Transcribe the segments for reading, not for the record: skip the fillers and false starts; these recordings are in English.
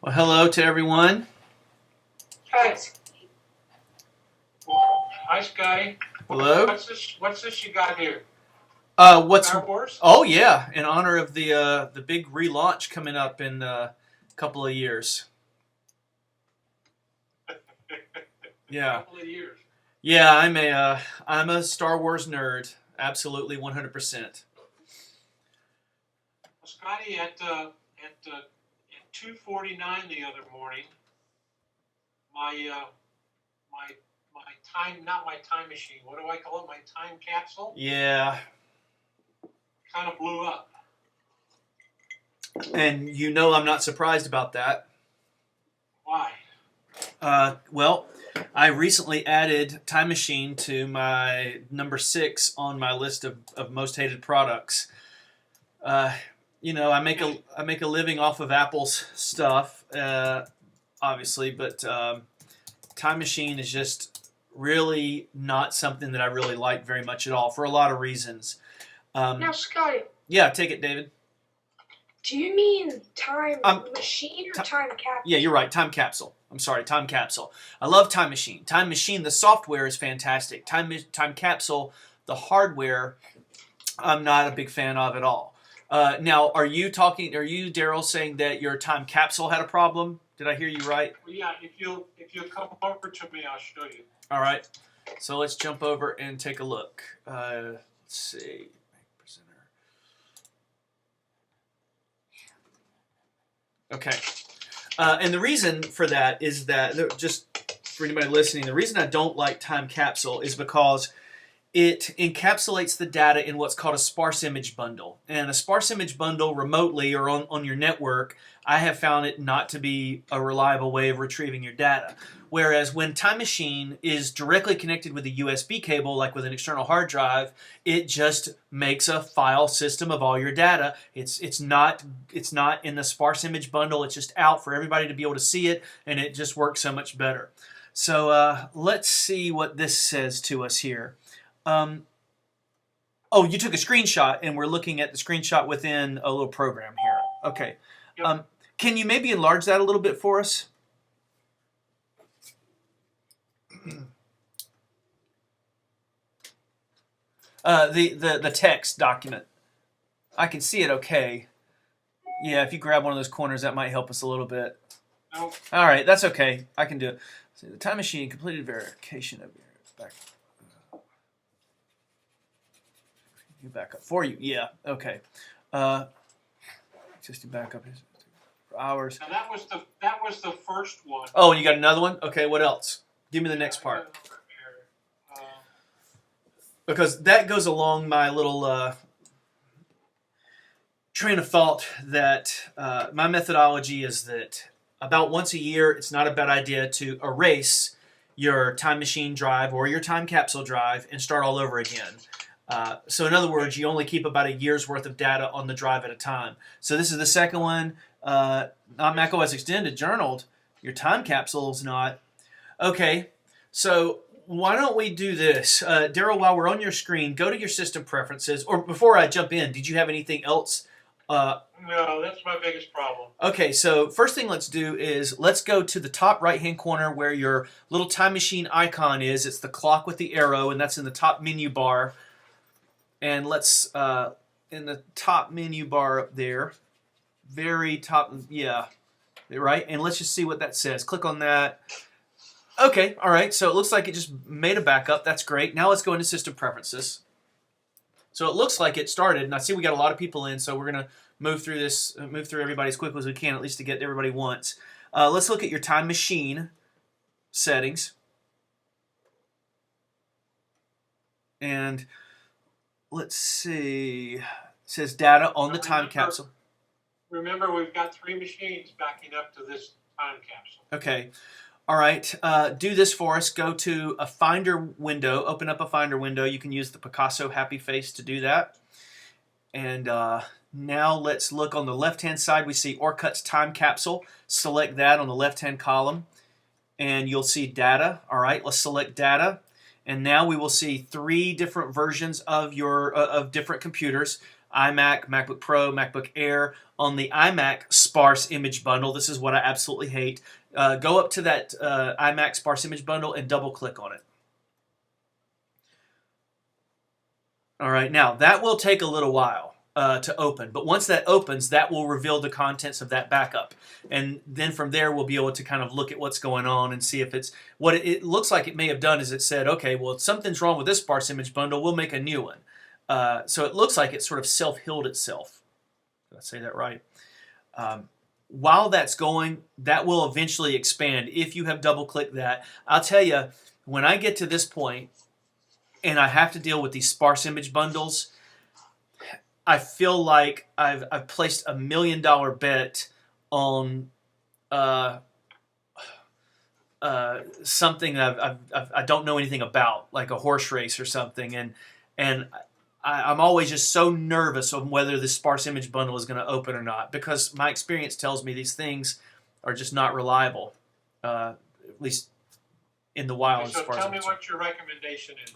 Well, hello to everyone. Hi. Hi, Scotty. Hello. What's this you got here? What's? Star Wars? Oh yeah, in honor of the big relaunch coming up in a couple of years. Yeah, Couple of years. yeah. I'm a Star Wars nerd. Absolutely, 100%. Well, Scotty, at 2:49 the other morning, my my my time not my time machine. What do I call it? My time capsule Yeah, kind of blew up. and I'm not surprised about that. Why? Well, I recently added Time Machine to my number 6 on my list of most hated products. Uh, I make a living off of Apple's stuff, obviously, but Time Machine is just really not something that I really like very much at all for a lot of reasons. Now, Scotty, Yeah, take it, David. do you mean time machine or time capsule? Yeah, you're right. Time Capsule. I'm sorry, Time Capsule. I love Time Machine. Time Machine, the software is fantastic. Time Capsule, the hardware, I'm not a big fan of at all. Now, are you, Daryl, saying that your Time Capsule had a problem? Did I hear you right? Well, yeah. If you come over to me, I'll show you. All right. So let's jump over and take a look. Let's see. Presenter. Okay. And the reason for that is that, just for anybody listening, the reason I don't like Time Capsule is because it encapsulates the data in what's called a sparse image bundle. And a sparse image bundle remotely or on your network, I have found it not to be a reliable way of retrieving your data. Whereas when Time Machine is directly connected with a USB cable, like with an external hard drive, it just makes a file system of all your data. It's not in the sparse image bundle. It's just out for everybody to be able to see it, and it just works so much better. So let's see what this says to us here. Oh, you took a screenshot, and we're looking at the screenshot within a little program here. Okay. Yep. Can you maybe enlarge that a little bit for us? The text document. I can see it okay. Yeah, if you grab one of those corners, that might help us a little bit. No. All right, that's okay. I can do it. So the Time Machine completed verification of your back. You back up for you. Yeah. Okay. Existing backup is for hours. Now that was the first one. Oh, and you got another one? Okay. What else? Give me the next part. Because that goes along my little train of thought that my methodology is that about once a year, it's not a bad idea to erase your Time Machine drive or your Time Capsule drive and start all over again. So in other words, you only keep about a year's worth of data on the drive at a time. So this is the second one, not macOS Extended, journaled. Your Time Capsule's not. Okay, so why don't we do this? Daryl, while we're on your screen, go to your system preferences. Or before I jump in, did you have anything else? No, that's my biggest problem. Okay, so first thing let's do is let's go to the top right-hand corner where your little Time Machine icon is. It's the clock with the arrow, and that's in the top menu bar. And let's, in the top menu bar up there, very top, yeah, right? And let's just see what that says. Click on that. Okay, all right, so it looks like it just made a backup. That's great. Now let's go into System Preferences. So it looks like it started, and I see we got a lot of people in, so we're going to move through everybody as quickly as we can, at least to get to everybody once. Let's look at your Time Machine settings. And let's see. It says data on the Time Capsule. Remember, we've got 3 machines backing up to this time capsule. Okay. All right. Do this for us. Go to a Finder window. Open up a Finder window. You can use the Picasso happy face to do that. And now let's look on the left-hand side. We see Orcut's Time Capsule. Select that on the left-hand column. And you'll see data. All right. Let's select data. and now we will see 3 different versions of your of different computers: iMac, MacBook Pro, MacBook Air. On the iMac sparse image bundle, this is what I absolutely hate. Go up to that iMac sparse image bundle and double click on it. All right, now that will take a little while to open, but once that opens, that will reveal the contents of that backup, and then from there we'll be able to kind of look at what's going on and see if it's what it looks like. It may have done is it said, okay, well, something's wrong with this sparse image bundle, we'll make a new one. So it looks like it sort of self-healed itself. Did I say that right? While that's going, that will eventually expand if you have double-clicked that. I'll tell you, when I get to this point and I have to deal with these sparse image bundles, I feel like I've placed $1 million bet on something I don't know anything about, like a horse race or something, and I'm always just so nervous on whether the sparse image bundle is going to open or not, because my experience tells me these things are just not reliable, at least in the wild. So tell me what your recommendation is.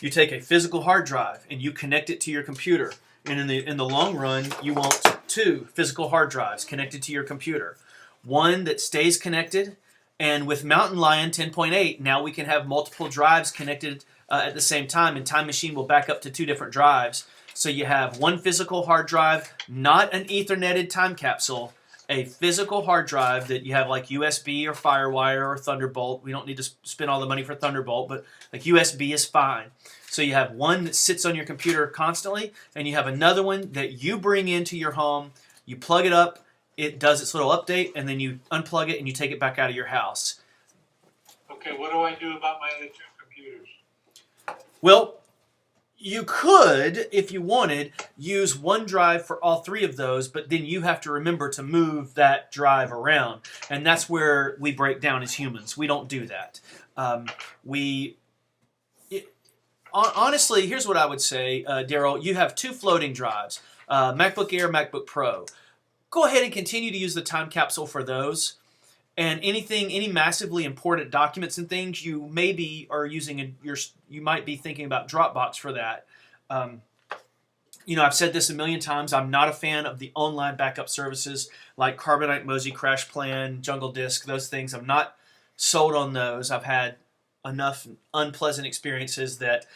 You take a physical hard drive and you connect it to your computer, and in the long run, you want 2 physical hard drives connected to your computer. One that stays connected, and with Mountain Lion 10.8, now we can have multiple drives connected at the same time, and Time Machine will back up to 2 different drives. So you have one physical hard drive, not an Etherneted time capsule, a physical hard drive that you have like USB or FireWire or Thunderbolt. We don't need to spend all the money for Thunderbolt, but like USB is fine. So you have one that sits on your computer constantly, and you have another one that you bring into your home, you plug it up, it does its little update, and then you unplug it and you take it back out of your house. Okay, what do I do about my other 2 computers? Well, you could, if you wanted, use one drive for all 3 of those, but then you have to remember to move that drive around. And that's where we break down as humans. We don't do that. Honestly, here's what I would say, Daryl. You have 2 floating drives, MacBook Air, MacBook Pro. Go ahead and continue to use the time capsule for those. And any massively important documents and things, you maybe are using you might be thinking about Dropbox for that. I've said this a million times. I'm not a fan of the online backup services like Carbonite, Mozy, Crash Plan, Jungle Disk, those things. I'm not sold on those. I've had enough unpleasant experiences that,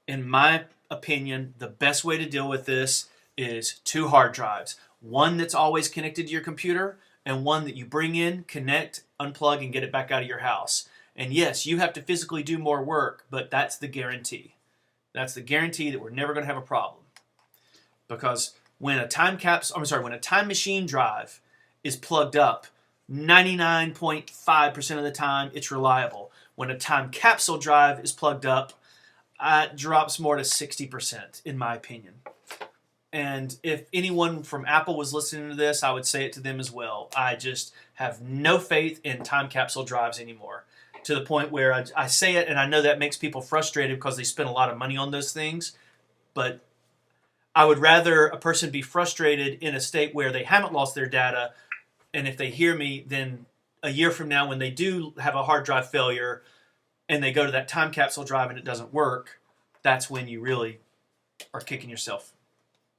in my opinion, the best way to deal with this is 2 hard drives. One that's always connected to your computer, and one that you bring in, connect, unplug, and get it back out of your house. And yes, you have to physically do more work, but that's the guarantee. That's the guarantee that we're never going to have a problem. Because when a time machine drive is plugged up, 99.5% of the time it's reliable. When a time capsule drive is plugged up, it drops more to 60%, in my opinion. And if anyone from Apple was listening to this, I would say it to them as well. I just have no faith in time capsule drives anymore, to the point where I say it, and I know that makes people frustrated because they spend a lot of money on those things. But I would rather a person be frustrated in a state where they haven't lost their data, and if they hear me, then a year from now when they do have a hard drive failure and they go to that time capsule drive and it doesn't work, that's when you really are kicking yourself.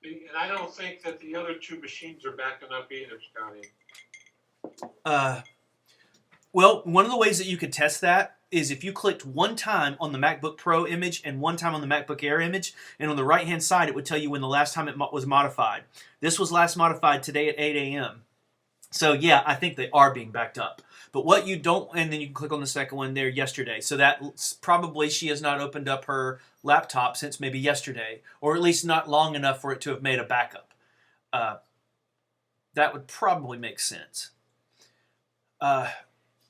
And I don't think that the other 2 machines are backing up either, Scotty. Well, one of the ways that you could test that is if you clicked one time on the MacBook Pro image and one time on the MacBook Air image, and on the right-hand side it would tell you when the last time it was modified. This was last modified today at 8 a.m. So yeah, I think they are being backed up. But what you don't, and then you can click on the second one there yesterday. So that probably she has not opened up her laptop since maybe yesterday, or at least not long enough for it to have made a backup. That would probably make sense.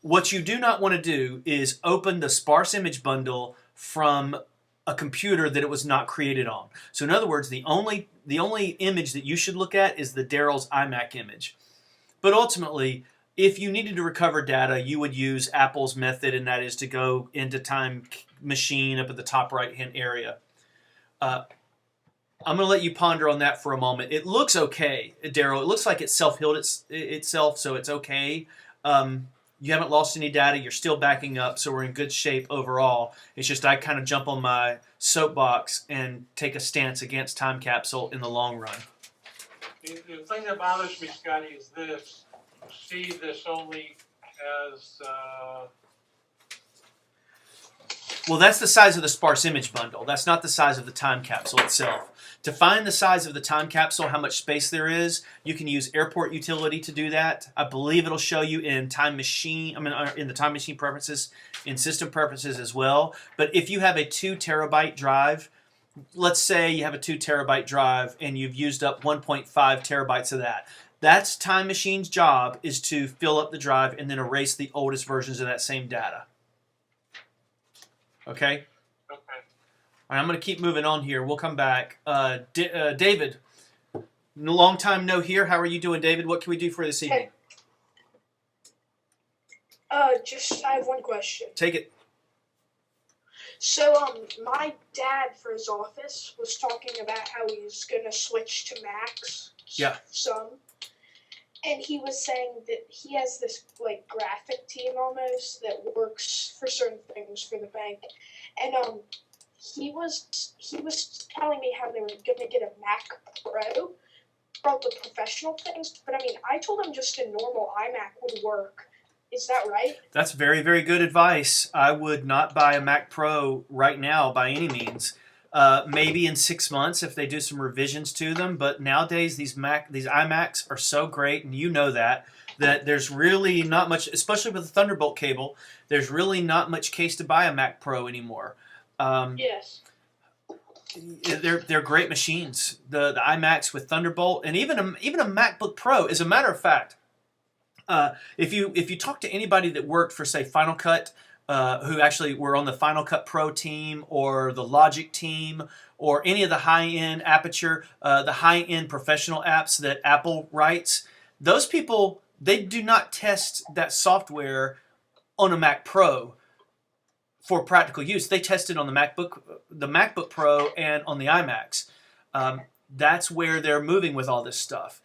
What you do not want to do is open the sparse image bundle from a computer that it was not created on. So in other words, the only image that you should look at is the Daryl's iMac image. But ultimately, if you needed to recover data, you would use Apple's method, and that is to go into Time Machine up at the top right-hand area. I'm going to let you ponder on that for a moment. It looks okay, Daryl. It looks like it self-healed itself, so it's okay. You haven't lost any data. You're still backing up, so we're in good shape overall. It's just I kind of jump on my soapbox and take a stance against time capsule in the long run. The thing that bothers me, Scotty, is this. See this only as Well, that's the size of the sparse image bundle. That's not the size of the time capsule itself. To find the size of the time capsule, how much space there is, you can use Airport Utility to do that. I believe it'll show you in Time Machine, in the Time Machine preferences, in system preferences as well. But if you have a 2 terabyte drive, let's say you have a 2 terabyte drive and you've used up 1.5 terabytes of that. That's Time Machine's job, is to fill up the drive and then erase the oldest versions of that same data. Okay? okay. All right, I'm going to keep moving on here. We'll come back. David, long time no here. How are you doing, David? What can we do for you this evening? I have one question. Take it. So, my dad for his office was talking about how he's gonna switch to Macs. Yeah. Some. And he was saying that he has this, like, graphic team almost that works for certain things for the bank. And, he was telling me how they were gonna get a Mac Pro for all the professional things. But, I mean, I told him just a normal iMac would work. Is that right? That's very, very good advice. I would not buy a Mac Pro right now by any means. Maybe in 6 months if they do some revisions to them. But nowadays these iMacs are so great, and you know that there's really not much, especially with the Thunderbolt cable, there's really not much case to buy a Mac Pro anymore. Yes. They're great machines. The iMacs with Thunderbolt, and even a MacBook Pro. As a matter of fact, if you talk to anybody that worked for, say, Final Cut, who actually were on the Final Cut Pro team or the Logic team or any of the high-end Aperture, the high-end professional apps that Apple writes, those people, they do not test that software on a Mac Pro for practical use. They test it on the MacBook Pro and on the iMacs. That's where they're moving with all this stuff.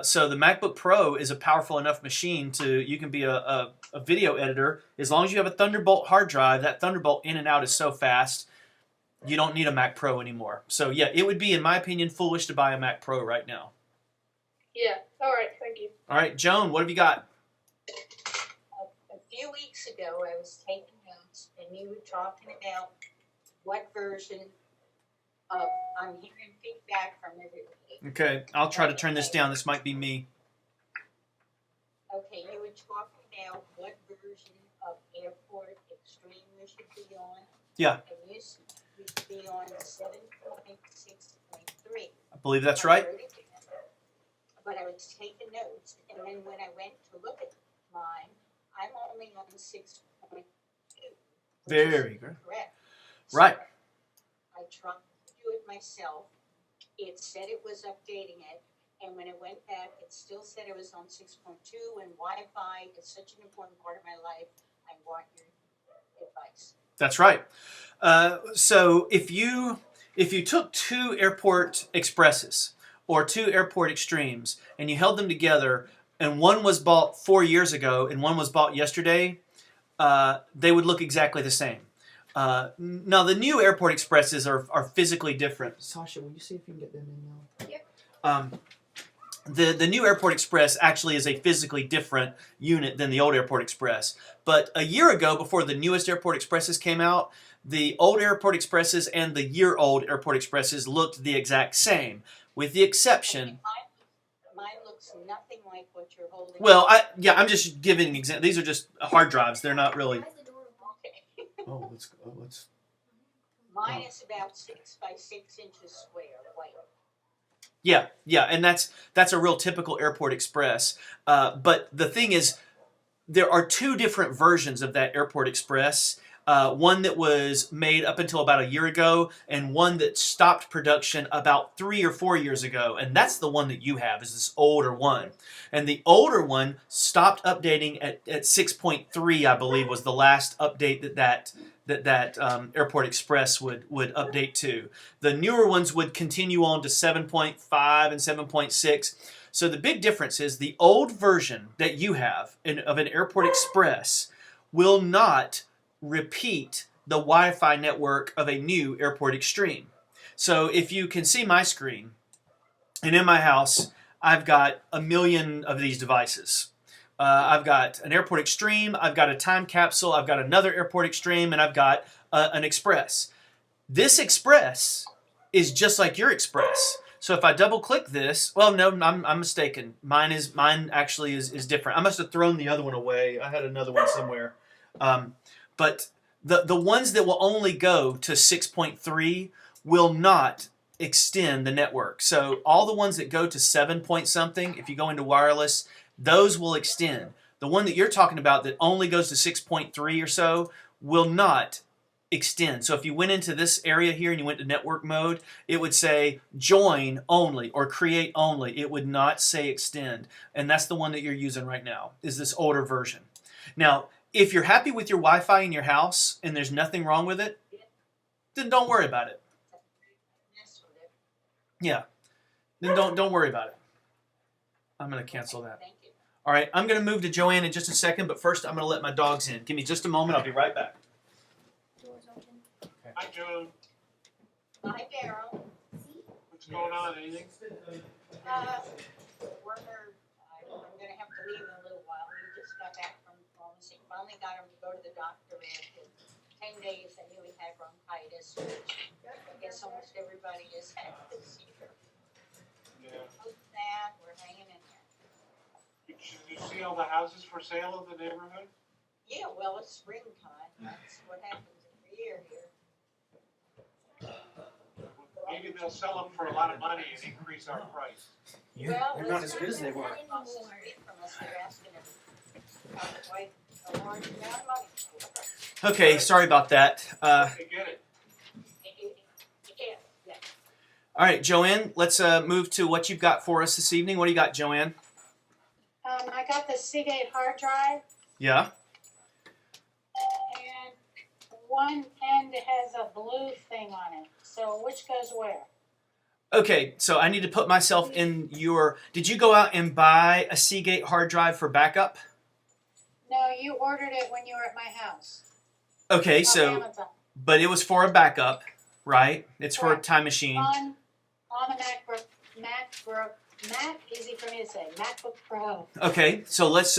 So the MacBook Pro is a powerful enough machine you can be a video editor. As long as you have a Thunderbolt hard drive, that Thunderbolt in and out is so fast, you don't need a Mac Pro anymore. So yeah, it would be, in my opinion, foolish to buy a Mac Pro right now. Yeah. All right. Thank you. All right, Joan, what have you got? A few weeks ago, I was taking notes, and you were talking about what version of, I'm hearing feedback from everybody. Okay, I'll try to turn this down. This might be me. Okay, you were talking about what version of Airport Extreme you should be on. Yeah. And you should be on 7.6.3. I believe that's right. But I was taking notes, and then when I went to look at mine, I'm only on 6.2. Very good. Correct. Right. So I tried to do it myself. It said it was updating it, and when I went back, it still said it was on 6.2, and Wi-Fi is such an important part of my life. I want your advice. That's right. So if you took 2 Airport Expresses or 2 Airport Extremes and you held them together, and one was bought 4 years ago and one was bought yesterday, they would look exactly the same. Now, the new Airport Expresses are physically different. Sasha, will you see if you can get them in now? Yep. The new Airport Express actually is a physically different unit than the old Airport Express. But a year ago, before the newest Airport Expresses came out, the old Airport Expresses and the year-old Airport Expresses looked the exact same, with the exception... Mine looks nothing like what you're holding. Well, I'm just giving an example. These are just hard drives. They're not really... Oh, let's. Mine is about 6 by 6 inches square, white. Yeah, and that's a real typical Airport Express. But the thing is, there are 2 different versions of that Airport Express. One that was made up until about a year ago, and one that stopped production about 3 or 4 years ago. And that's the one that you have, is this older one. And the older one stopped updating at 6.3, I believe, was the last update Airport Express would update to. The newer ones would continue on to 7.5 and 7.6. So the big difference is the old version that you have of an Airport Express will not repeat the Wi-Fi network of a new Airport Extreme. So if you can see my screen, and in my house, I've got a million of these devices. I've got an Airport Extreme, I've got a Time Capsule, I've got another Airport Extreme, and I've got an Express. This Express is just like your Express. So if I double click this, well, no, I'm mistaken. Mine actually is different. I must have thrown the other one away. I had another one somewhere. But the ones that will only go to 6.3 will not extend the network. So all the ones that go to 7 point something, if you go into wireless, those will extend. The one that you're talking about that only goes to 6.3 or so will not extend. So if you went into this area here and you went to network mode, it would say join only or create only. It would not say extend. And that's the one that you're using right now, is this older version. Now, if you're happy with your Wi-Fi in your house and there's nothing wrong with it, then don't worry about it. Yeah. Then don't worry about it. I'm going to cancel that. Thank you. All right, I'm going to move to Joanne in just a second, but first I'm going to let my dogs in. Give me just a moment. I'll be right back. Hi, Joan. Hi, Daryl. What's going on? Anything? Werner, I'm gonna have to leave in a little while. He just got back from pharmacy. Finally got him to go to the doctor after 10 days. I knew he had bronchitis, which I guess almost everybody has had this year. Yeah. Other than that, we're hanging in there. Did you see all the houses for sale in the neighborhood? Yeah, well, it's springtime. That's what happens every year here. Maybe they'll sell them for a lot of money and increase our price. You're not as good as they were. Across the street from us, they're asking quite a large amount of money. Okay, sorry about that. They get it. Yeah. All right, Joanne, let's move to what you've got for us this evening. What do you got, Joanne? I got the Seagate hard drive, Yeah? and one end has a blue thing on it. So which goes where? Okay, so I need to put myself in your... Did you go out and buy a Seagate hard drive for backup? No, you ordered it when you were at my house. Okay, On so... Amazon. But it was for a backup, right? It's for a Correct. time machine. On the Mac, easy for me to say, MacBook Pro. Okay, so let's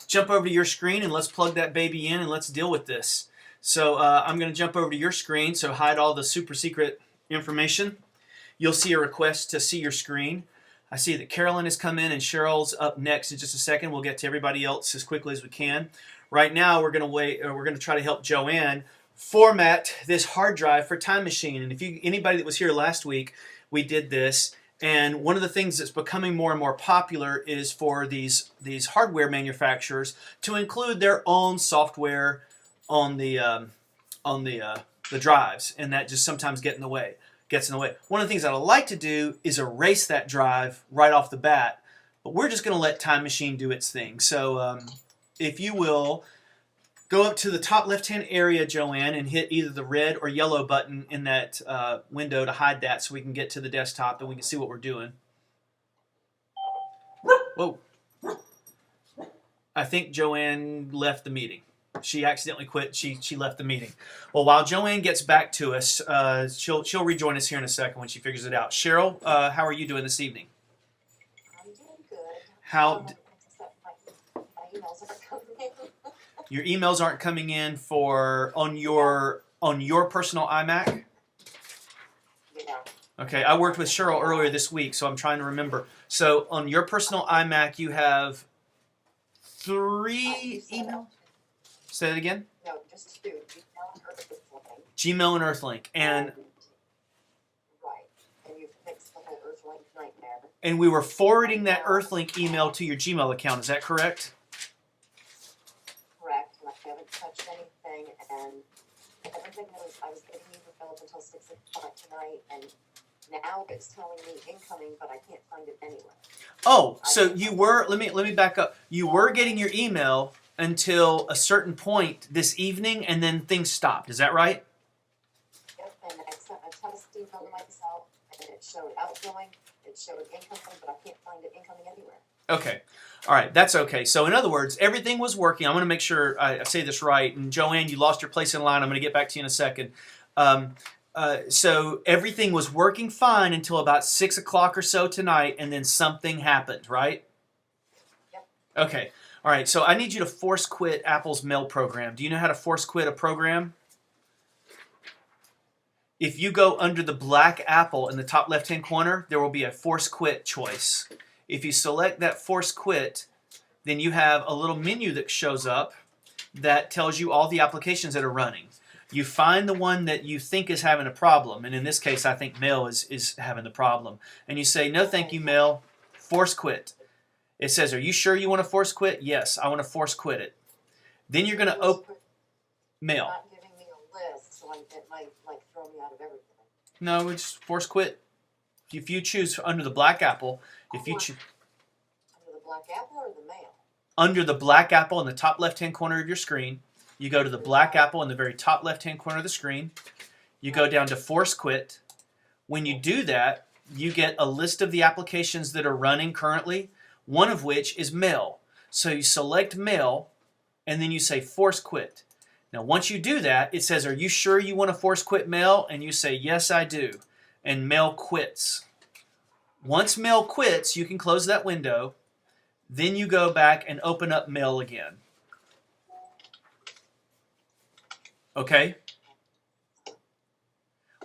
jump over to your screen and let's plug that baby in and let's deal with this. So I'm going to jump over to your screen, so hide all the super secret information. You'll see a request to see your screen. I see that Carolyn has come in and Cheryl's up next in just a second. We'll get to everybody else as quickly as we can. Right now, we're going to wait. We're going to try to help Joanne format this hard drive for Time Machine. And if anybody that was here last week, we did this. And one of the things that's becoming more and more popular is for these hardware manufacturers to include their own software on the drives, and that just sometimes gets in the way. One of the things that I like to do is erase that drive right off the bat, but we're just going to let Time Machine do its thing. So if you will, go up to the top left-hand area, Joanne, and hit either the red or yellow button in that window to hide that so we can get to the desktop and we can see what we're doing. Whoa. I think Joanne left the meeting. She accidentally quit. She left the meeting. Well, while Joanne gets back to us, she'll rejoin us here in a second when she figures it out. Cheryl, how are you doing this evening? I'm doing good. How? Except my emails are coming in. Your emails aren't coming in on your personal iMac? Yeah. Okay, I worked with Cheryl earlier this week, so I'm trying to remember. So on your personal iMac, you have 3 emails? Say that again? No, just 2. Gmail and Earthlink. Gmail and Earthlink. And Right. And you fixed the whole Earthlink nightmare. and we were forwarding that Earthlink email to your Gmail account. Is that correct? Correct. And I haven't touched anything. And everything I was getting you fulfilled until 6 o'clock tonight. And now it's telling me incoming, but I can't find it anywhere. Oh, so you were, let me back up. You were getting your email, until a certain point this evening, and then things stopped. Is that right? Yep, and I sent a test email to myself, and it showed outgoing, it showed incoming, but I can't find it incoming anywhere. Okay. All right. That's okay. So in other words, everything was working. I'm going to make sure I say this right. And Joanne, you lost your place in line. I'm going to get back to you in a second. So everything was working fine until about 6 o'clock or so tonight, and then something happened, right? Yep. Okay. All right. So I need you to force quit Apple's mail program. Do you know how to force quit a program? If you go under the black apple in the top left-hand corner, there will be a force quit choice. If you select that force quit, then you have a little menu that shows up that tells you all the applications that are running. You find the one that you think is having a problem, and in this case, I think Mail is having the problem. And you say, no, thank you, Mail. Force quit. It says, are you sure you want to force quit? Yes, I want to force quit it. Then you're going to open Mail. Not giving me a list, so it might like throw me out of everything. No, it's force quit. If you choose under the black apple, if you choose Under the black apple or the mail? under the black apple in the top left-hand corner of your screen, you go to the black apple in the very top left-hand corner of the screen. You go down to force quit. When you do that, you get a list of the applications that are running currently, one of which is Mail. So you select Mail, and then you say force quit. Now, once you do that, it says, are you sure you want to force quit Mail? And you say, yes, I do. And Mail quits. Once Mail quits, you can close that window. Then you go back and open up Mail again. Okay?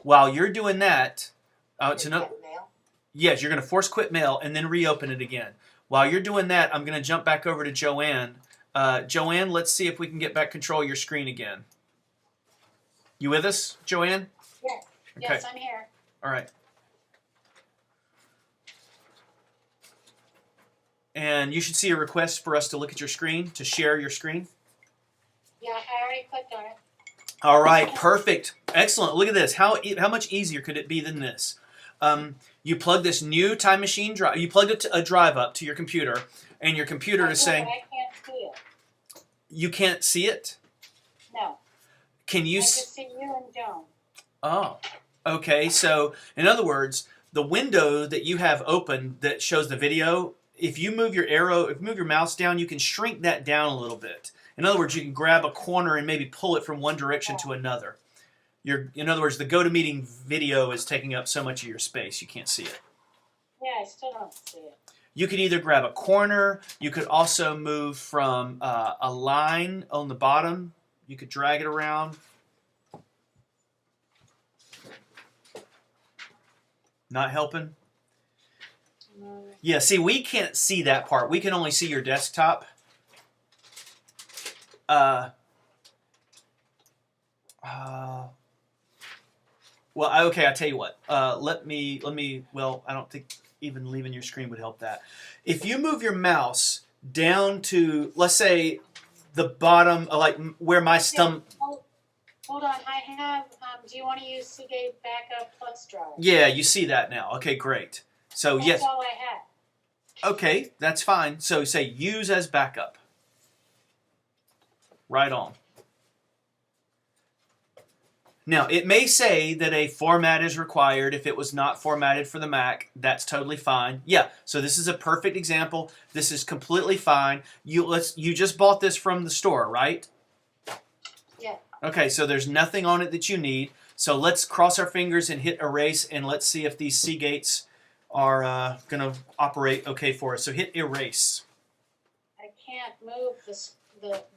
While you're doing that, Mail? yes, you're going to force quit Mail and then reopen it again. While you're doing that, I'm going to jump back over to Joanne. Joanne, let's see if we can get back control of your screen again. You with us, Joanne? Yes, Okay. yes, I'm here. All right. And you should see a request for us to look at your screen, to share your screen. Yeah, I already clicked on it. All right, perfect. Excellent. Look at this. How much easier could it be than this? You plug this new time machine drive. You plugged a drive up to your computer, and your computer is saying, I can't see it. you can't see it? No, Can I you just see you and Joan. Oh, okay. So, in other words, the window that you have open that shows the video, if you move your mouse down, you can shrink that down a little bit. In other words, you can grab a corner and maybe pull it from one direction to another. In other words, the GoToMeeting video is taking up so much of your space, you can't see it. Yeah, I still don't see it. You could either grab a corner, you could also move from a line on the bottom, you could drag it around. Not helping? No. Yeah, see, we can't see that part. We can only see your desktop. Well, okay, I'll tell you what. Let me, well, I don't think even leaving your screen would help that. If you move your mouse down to, let's say, the bottom, like where my stump. Hold on, I have, do you want to use Seagate Backup Plus Drive? Yeah, you see that now. Okay, great. So, That's yes. all I have. Okay, that's fine. So, say use as backup. Right on. Now, it may say that a format is required if it was not formatted for the Mac. That's totally fine. Yeah, so this is a perfect example. This is completely fine. You just bought this from the store, right? Yeah. Okay, so there's nothing on it that you need. So let's cross our fingers and hit erase, and let's see if these Seagates are going to operate okay for us. So hit erase. I can't move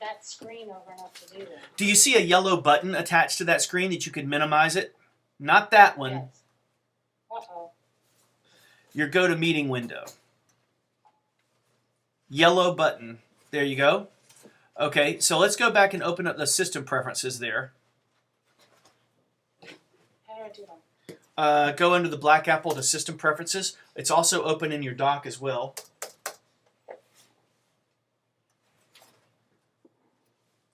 that screen over enough to do that. Do you see a yellow button attached to that screen that you could minimize it? Not that one. Yes. Uh-oh. Your GoToMeeting window. Yellow button. There you go. Okay, so let's go back and open up the system preferences there. How do I do that? Go under the black apple to system preferences. It's also open in your dock as well.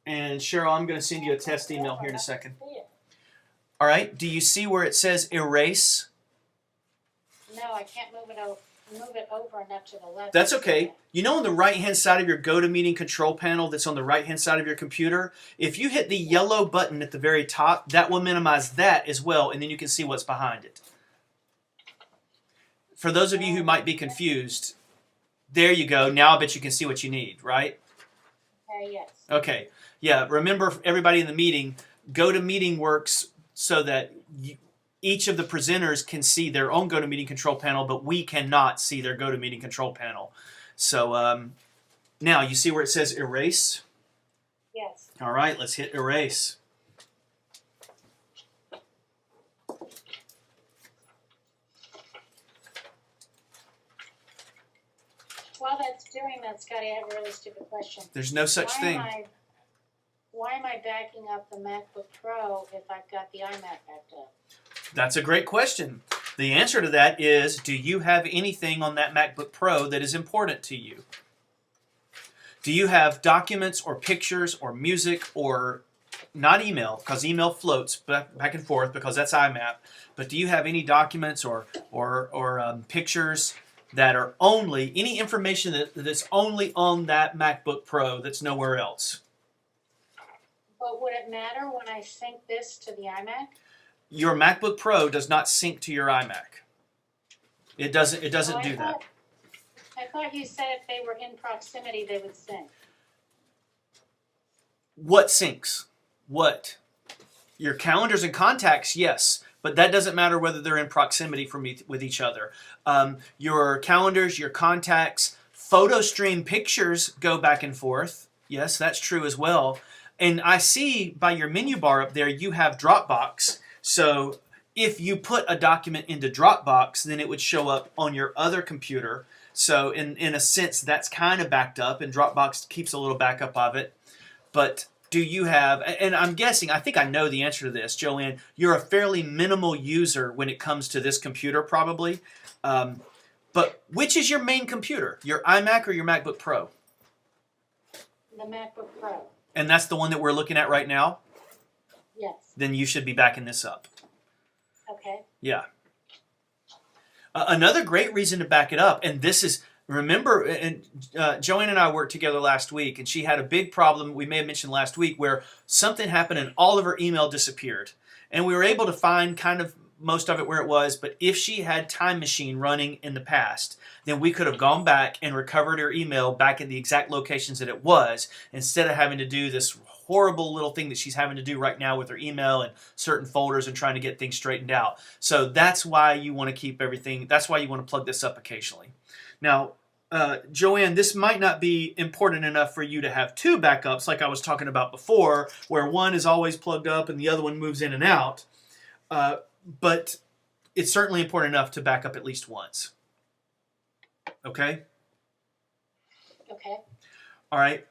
And Cheryl, I'm going to send you a test email here in a second. All right, do you see where it says erase? No, I can't move it over. move it over and up to the left. That's okay. You know on the right-hand side of your GoToMeeting control panel that's on the right-hand side of your computer, if you hit the yellow button at the very top, that will minimize that as well, and then you can see what's behind it. For those of you who might be confused, there you go. Now I bet you can see what you need, right? Yes. Okay. Yeah, remember everybody in the meeting, GoToMeeting works so that each of the presenters can see their own GoToMeeting control panel, but we cannot see their GoToMeeting control panel. So now you see where it says erase? Yes. All right, let's hit erase. While that's doing that, Scotty, I have a really stupid question. There's no such Why thing. Why am I backing up the MacBook Pro if I've got the iMac backed up? That's a great question. The answer to that is, do you have anything on that MacBook Pro that is important to you? Do you have documents or pictures or music or not email, because email floats back and forth because that's IMAP, but do you have any documents or pictures that are only, any information that's only on that MacBook Pro that's nowhere else? But would it matter when I sync this to the iMac? Your MacBook Pro does not sync to your iMac. It doesn't do that. I thought you said if they were in proximity, they would sync. What syncs? What? Your calendars and contacts, yes. But that doesn't matter whether they're in proximity with each other. Your calendars, your contacts, photo stream pictures go back and forth. Yes, that's true as well. And I see by your menu bar up there, you have Dropbox. So if you put a document into Dropbox, then it would show up on your other computer. So in a sense, that's kind of backed up, and Dropbox keeps a little backup of it. But do you have, and I'm guessing, I think I know the answer to this, Joanne, you're a fairly minimal user when it comes to this computer probably. But which is your main computer, your iMac or your MacBook Pro? The MacBook Pro. And that's the one that we're looking at right now? Yes. Then you should be backing this up. Okay. Yeah. Another great reason to back it up, and this is, remember, and Joanne and I worked together last week, and she had a big problem we may have mentioned last week where something happened and all of her email disappeared. And we were able to find kind of most of it where it was, but if she had Time Machine running in the past, then we could have gone back and recovered her email back in the exact locations that it was, instead of having to do this horrible little thing that she's having to do right now with her email and certain folders and trying to get things straightened out. So that's why you want to keep everything, that's why you want to plug this up occasionally. Now, Joanne, this might not be important enough for you to have two backups like I was talking about before, where one is always plugged up and the other one moves in and out. But it's certainly important enough to back up at least once. Okay? Okay. All right.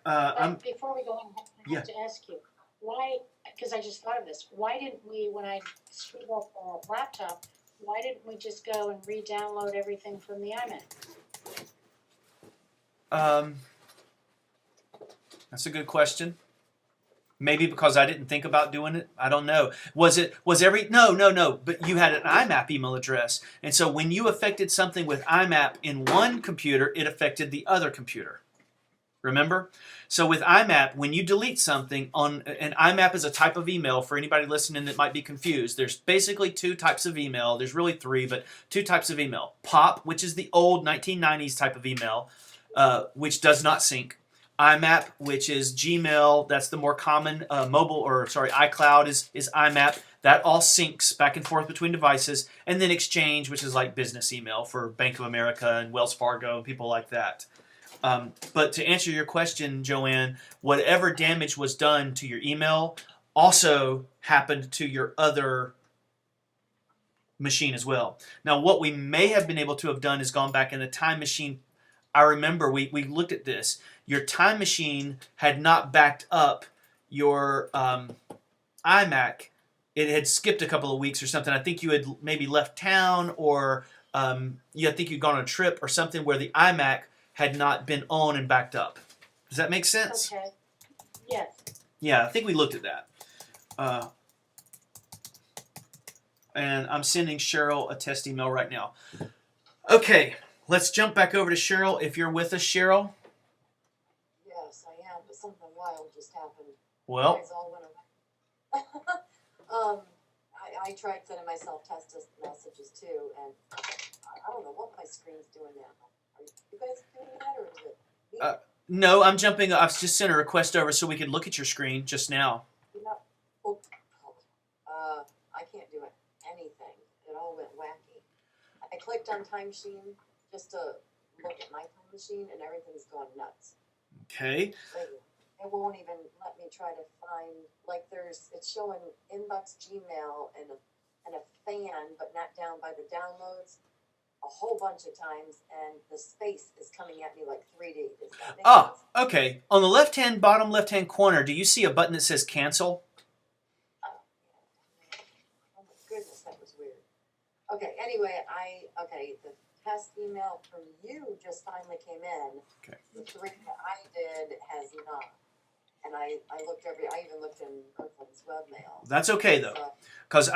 Before we go on, I have to ask you, why, because I just thought of this, why didn't we, when I screwed up our laptop, why didn't we just go and re-download everything from the iMac? That's a good question. Maybe because I didn't think about doing it. I don't know. No. But you had an IMAP email address. And so when you affected something with IMAP in one computer, it affected the other computer. Remember? So with IMAP, when you delete something on, and IMAP is a type of email for anybody listening that might be confused. There's basically two types of email. There's really three, but two types of email. POP, which is the old 1990s type of email, which does not sync. IMAP, which is Gmail, that's the more common iCloud is IMAP. That all syncs back and forth between devices. And then Exchange, which is like business email for Bank of America and Wells Fargo and people like that. But to answer your question, Joanne, whatever damage was done to your email also happened to your other machine as well. Now, what we may have been able to have done is gone back in the Time Machine. I remember we looked at this. Your Time Machine had not backed up your iMac. It had skipped a couple of weeks or something. I think you had maybe left town, or I think you'd gone on a trip or something where the iMac had not been on and backed up. Does that make sense? Okay. Yes. Yeah, I think we looked at that. And I'm sending Cheryl a test email right now. Okay, Let's jump back over to Cheryl. If you're with us, Cheryl. Yes, I am, but something wild just happened. Well, You guys all went away. I tried sending myself test messages too, and I don't know what my screen's doing now. Are you guys doing that, or is it me? no, I'm jumping. I've just sent a request over so we could look at your screen just now. No. I can't do anything. It all went wacky. I clicked on Time Machine just to look at my time machine, and everything's gone nuts. Okay. It won't even let me try to find, like, it's showing inbox Gmail and a fan, but not down by the downloads a whole bunch of times, and the space is coming at me like 3D. Does that make Ah, sense? okay. On the bottom left-hand corner, do you see a button that says cancel? Oh my goodness, that was weird. Okay, anyway, the test email from you just finally came in. Okay. The 3 that I did has not. And I even looked in Brooklyn's webmail. That's okay though, because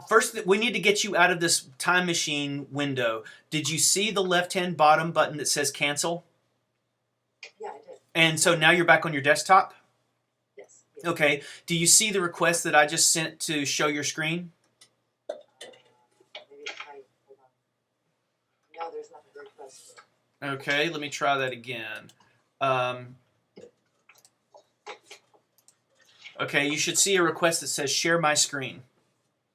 first we need to get you out of this time machine window. Did you see the left-hand bottom button that says cancel? Yeah, I did. And so now you're back on your desktop? Yes. Okay. Do you see the request that I just sent to show your screen? Maybe hold on. No, there's not a request. Okay, let me try that again. Okay, you should see a request that says share my screen.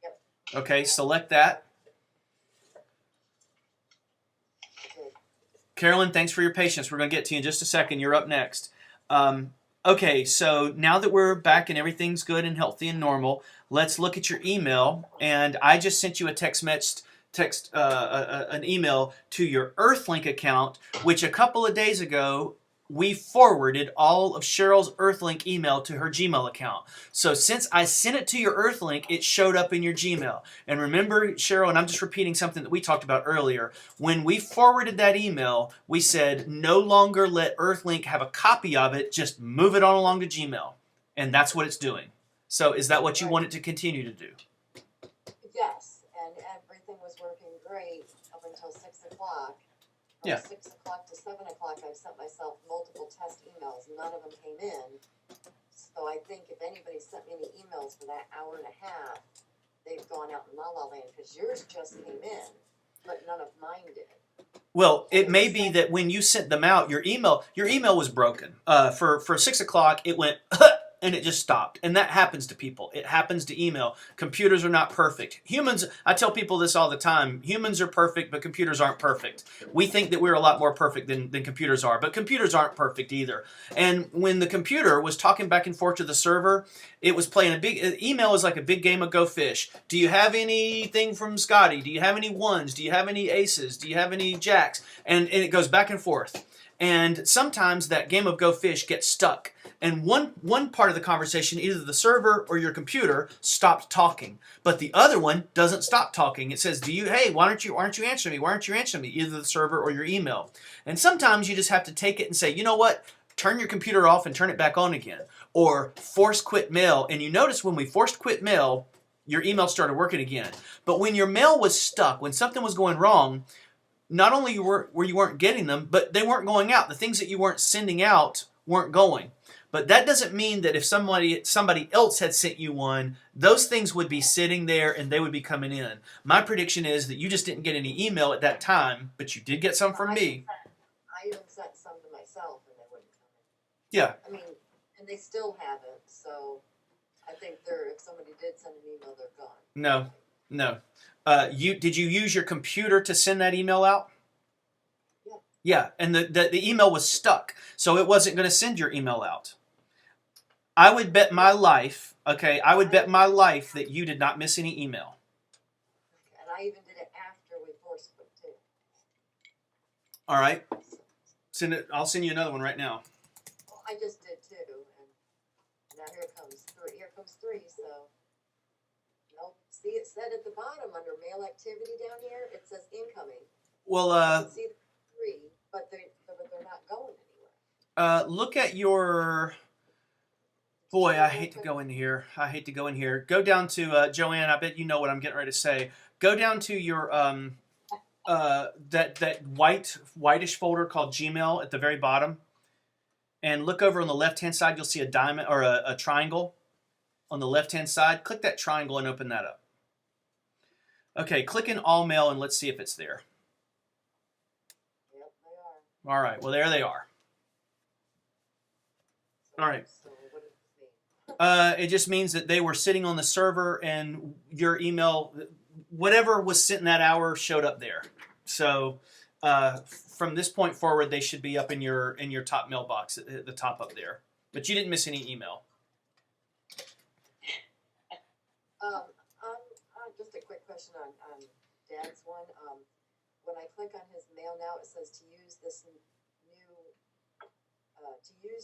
Yep. Okay, select that. Okay. Carolyn, thanks for your patience. We're going to get to you in just a second. You're up next. Okay, so now that we're back and everything's good and healthy and normal, let's look at your email. And I just sent you an email to your Earthlink account, which a couple of days ago we forwarded all of Cheryl's Earthlink email to her Gmail account. So since I sent it to your Earthlink, it showed up in your Gmail. And remember, Cheryl, and I'm just repeating something that we talked about earlier, when we forwarded that email, we said no longer let Earthlink have a copy of it, just move it on along to Gmail. And that's what it's doing. So is that what you want it to continue to do? Yes, and everything was working great up until 6 o'clock. From Yeah. 6 o'clock to 7 o'clock, I've sent myself multiple test emails. None of them came in. So I think if anybody sent me any emails for that hour and a half, they've gone out in la la land, because yours just came in, but none of mine did. Well, it may be that when you sent them out, your email was broken. For 6 o'clock, it went and it just stopped. And that happens to people. It happens to email. Computers are not perfect. Humans, I tell people this all the time, humans are perfect, but computers aren't perfect. We think that we're a lot more perfect than computers are, but computers aren't perfect either. And when the computer was talking back and forth to the server, it was playing email is like a big game of Go Fish. Do you have anything from Scotty? Do you have any ones? Do you have any aces? Do you have any jacks? And it goes back and forth. And sometimes that game of Go Fish gets stuck. And one part of the conversation, either the server or your computer, stopped talking, but the other one doesn't stop talking. It says, hey, why aren't you answering me? Why aren't you answering me? Either the server or your email. And sometimes you just have to take it and say, you know what? Turn your computer off and turn it back on again. Or force quit mail. And you notice when we forced quit mail, your email started working again. But when your mail was stuck, when something was going wrong, not only you weren't getting them, but they weren't going out. The things that you weren't sending out weren't going. But that doesn't mean that if somebody else had sent you one, those things would be sitting there and they would be coming in. My prediction is that you just didn't get any email at that time, but you did get some from me. I even sent some to myself and they wouldn't come in. Yeah. I mean, and they still haven't, so I think if somebody did send an email, they're gone. No. Did you use your computer to send that email out? Yeah. Yeah, and the email was stuck, so it wasn't going to send your email out. I would bet my life, that you did not miss any email. And I even did it after we forced quit too. All right. I'll send you another one right now. Well, I just did too, and now here comes 3. Here comes 3, so. Nope. See, it said at the bottom under mail activity down here, it says incoming. Well, I can see the 3, but they're not going anywhere. look at your. Boy, I hate to go in here. Go down to Joanne. I bet you know what I'm getting ready to say. Go down to your that whitish folder called Gmail at the very bottom, and look over on the left-hand side. You'll see a diamond or a triangle on the left-hand side. Click that triangle and open that up. Okay, click in all mail and let's see if it's there. Yep, they are. All right, well, there they are. So, All right. So what does this mean? It just means that they were sitting on the server and your email, whatever was sent in that hour, showed up there. So from this point forward, they should be up in your top mailbox at the top up there. But you didn't miss any email. Just a quick question on Dad's one. When I click on his mail now, it says to use this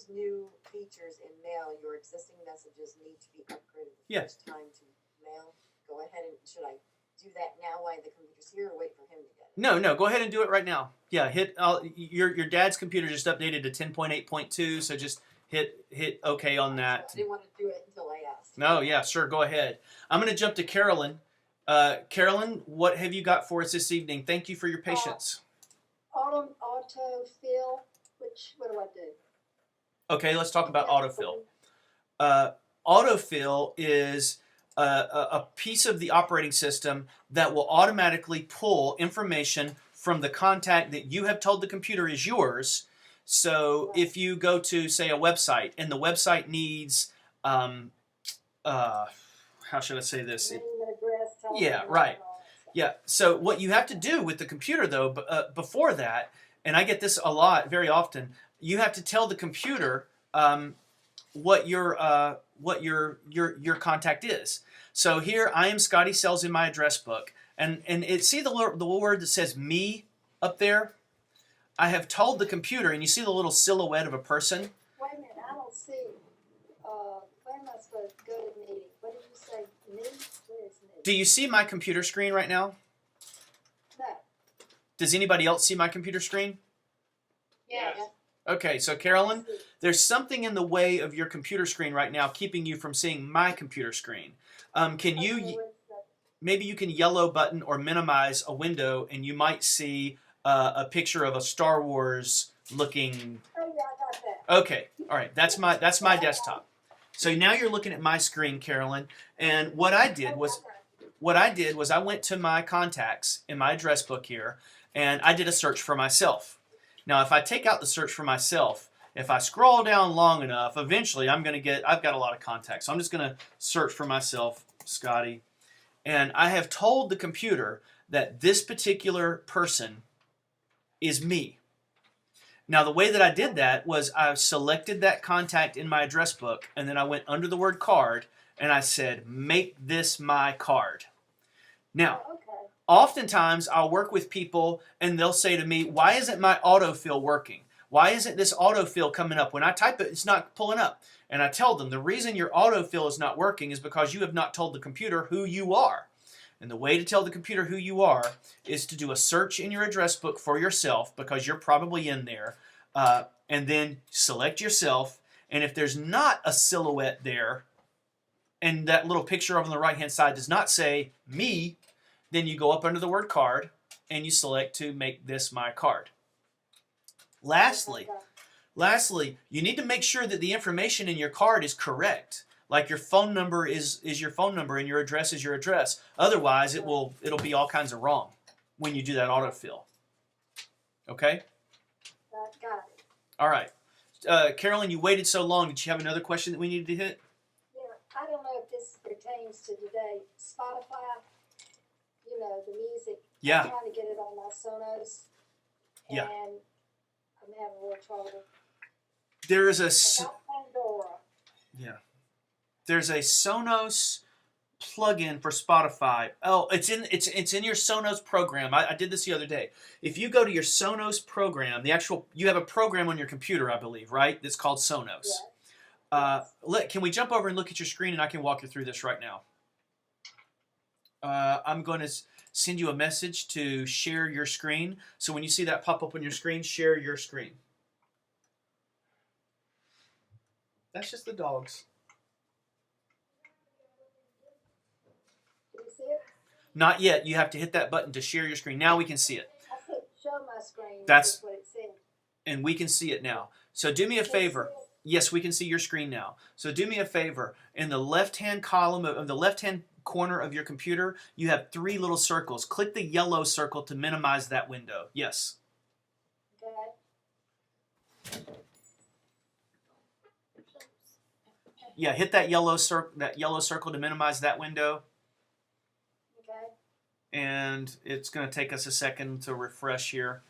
new features in mail, your existing messages need to be upgraded the Yeah. first time to mail. Go ahead and should I do that now while the computer's here, or wait for him to get it? No, go ahead and do it right now. Yeah, hit your dad's computer just updated to 10.8.2, so just hit OK on that. I didn't want to do it until I asked. No, yeah, sure, go ahead. I'm going to jump to Carolyn. Carolyn, what have you got for us this evening? Thank you for your patience. Autofill, what do I do? Okay, let's talk about autofill. Autofill is a piece of the operating system that will automatically pull information from the contact that you have told the computer is yours. So if you go to, say, a website, and the website needs, how should I say this? Name and address, telephone Yeah, number, right. and all that stuff. Yeah, so what you have to do with the computer, though, before that, and I get this a lot, very often, you have to tell the computer what your contact is. So here, I am Scotty Sells in my address book, and see the word that says me up there? I have told the computer, and you see the little silhouette of a person? Wait a minute, I don't see, where am I supposed to go to meeting? What did you say, me? Where is me? Do you see my computer screen right now? No. Does anybody else see my computer screen? Yes. Okay, so Carolyn, there's something in the way of your computer screen right now keeping you from seeing my computer screen. Maybe you can yellow button or minimize a window, and you might see a picture of a Star Wars looking. Oh, yeah, I got that. Okay, all right, that's my desktop. So now you're looking at my screen, Carolyn, and what I did was I went to my contacts in my address book here, and I did a search for myself. Now, if I take out the search for myself, if I scroll down long enough, eventually I've got a lot of contacts. So I'm just going to search for myself, Scotty. And I have told the computer that this particular person is me. Now, the way that I did that was I selected that contact in my address book, and then I went under the word card, and I said, make this my card. Now, Okay. oftentimes I'll work with people, and they'll say to me, why isn't my autofill working? Why isn't this autofill coming up? When I type it, it's not pulling up. And I tell them, the reason your autofill is not working is because you have not told the computer who you are. And the way to tell the computer who you are is to do a search in your address book for yourself, because you're probably in there, and then select yourself. And if there's not a silhouette there, and that little picture over on the right-hand side does not say me, then you go up under the word card, and you select to make this my card. Lastly, you need to make sure that the information in your card is correct. Like your phone number is your phone number and your address is your address. Otherwise, it'll be all kinds of wrong when you do that autofill. Okay? Got it. All right. Carolyn, you waited so long. Did you have another question that we needed to hit? Yeah, I don't know if this pertains to today. Spotify, the music. Yeah. I'm trying to get it on my Sonos. Yeah. And I'm having a little trouble. There is a About Pandora. yeah. There's a Sonos plugin for Spotify. Oh, it's in your Sonos program. I did this the other day. If you go to your Sonos program, you have a program on your computer, I believe, right? That's called Sonos. Yeah. Can we jump over and look at your screen, and I can walk you through this right now. I'm going to send you a message to share your screen. So when you see that pop up on your screen, share your screen. That's just the dogs. Do you see it? Not yet. You have to hit that button to share your screen. Now we can see it. I put show my screen, That's- is what it said. And we can see it now. So do me a favor. Yes, we can see your screen now. So do me a favor. In the left-hand column of the left-hand corner of your computer, you have 3 little circles. Click the yellow circle to minimize that window. Yes. Okay. Yeah, hit that yellow circle to minimize that window. Okay. And it's going to take us a second to refresh here.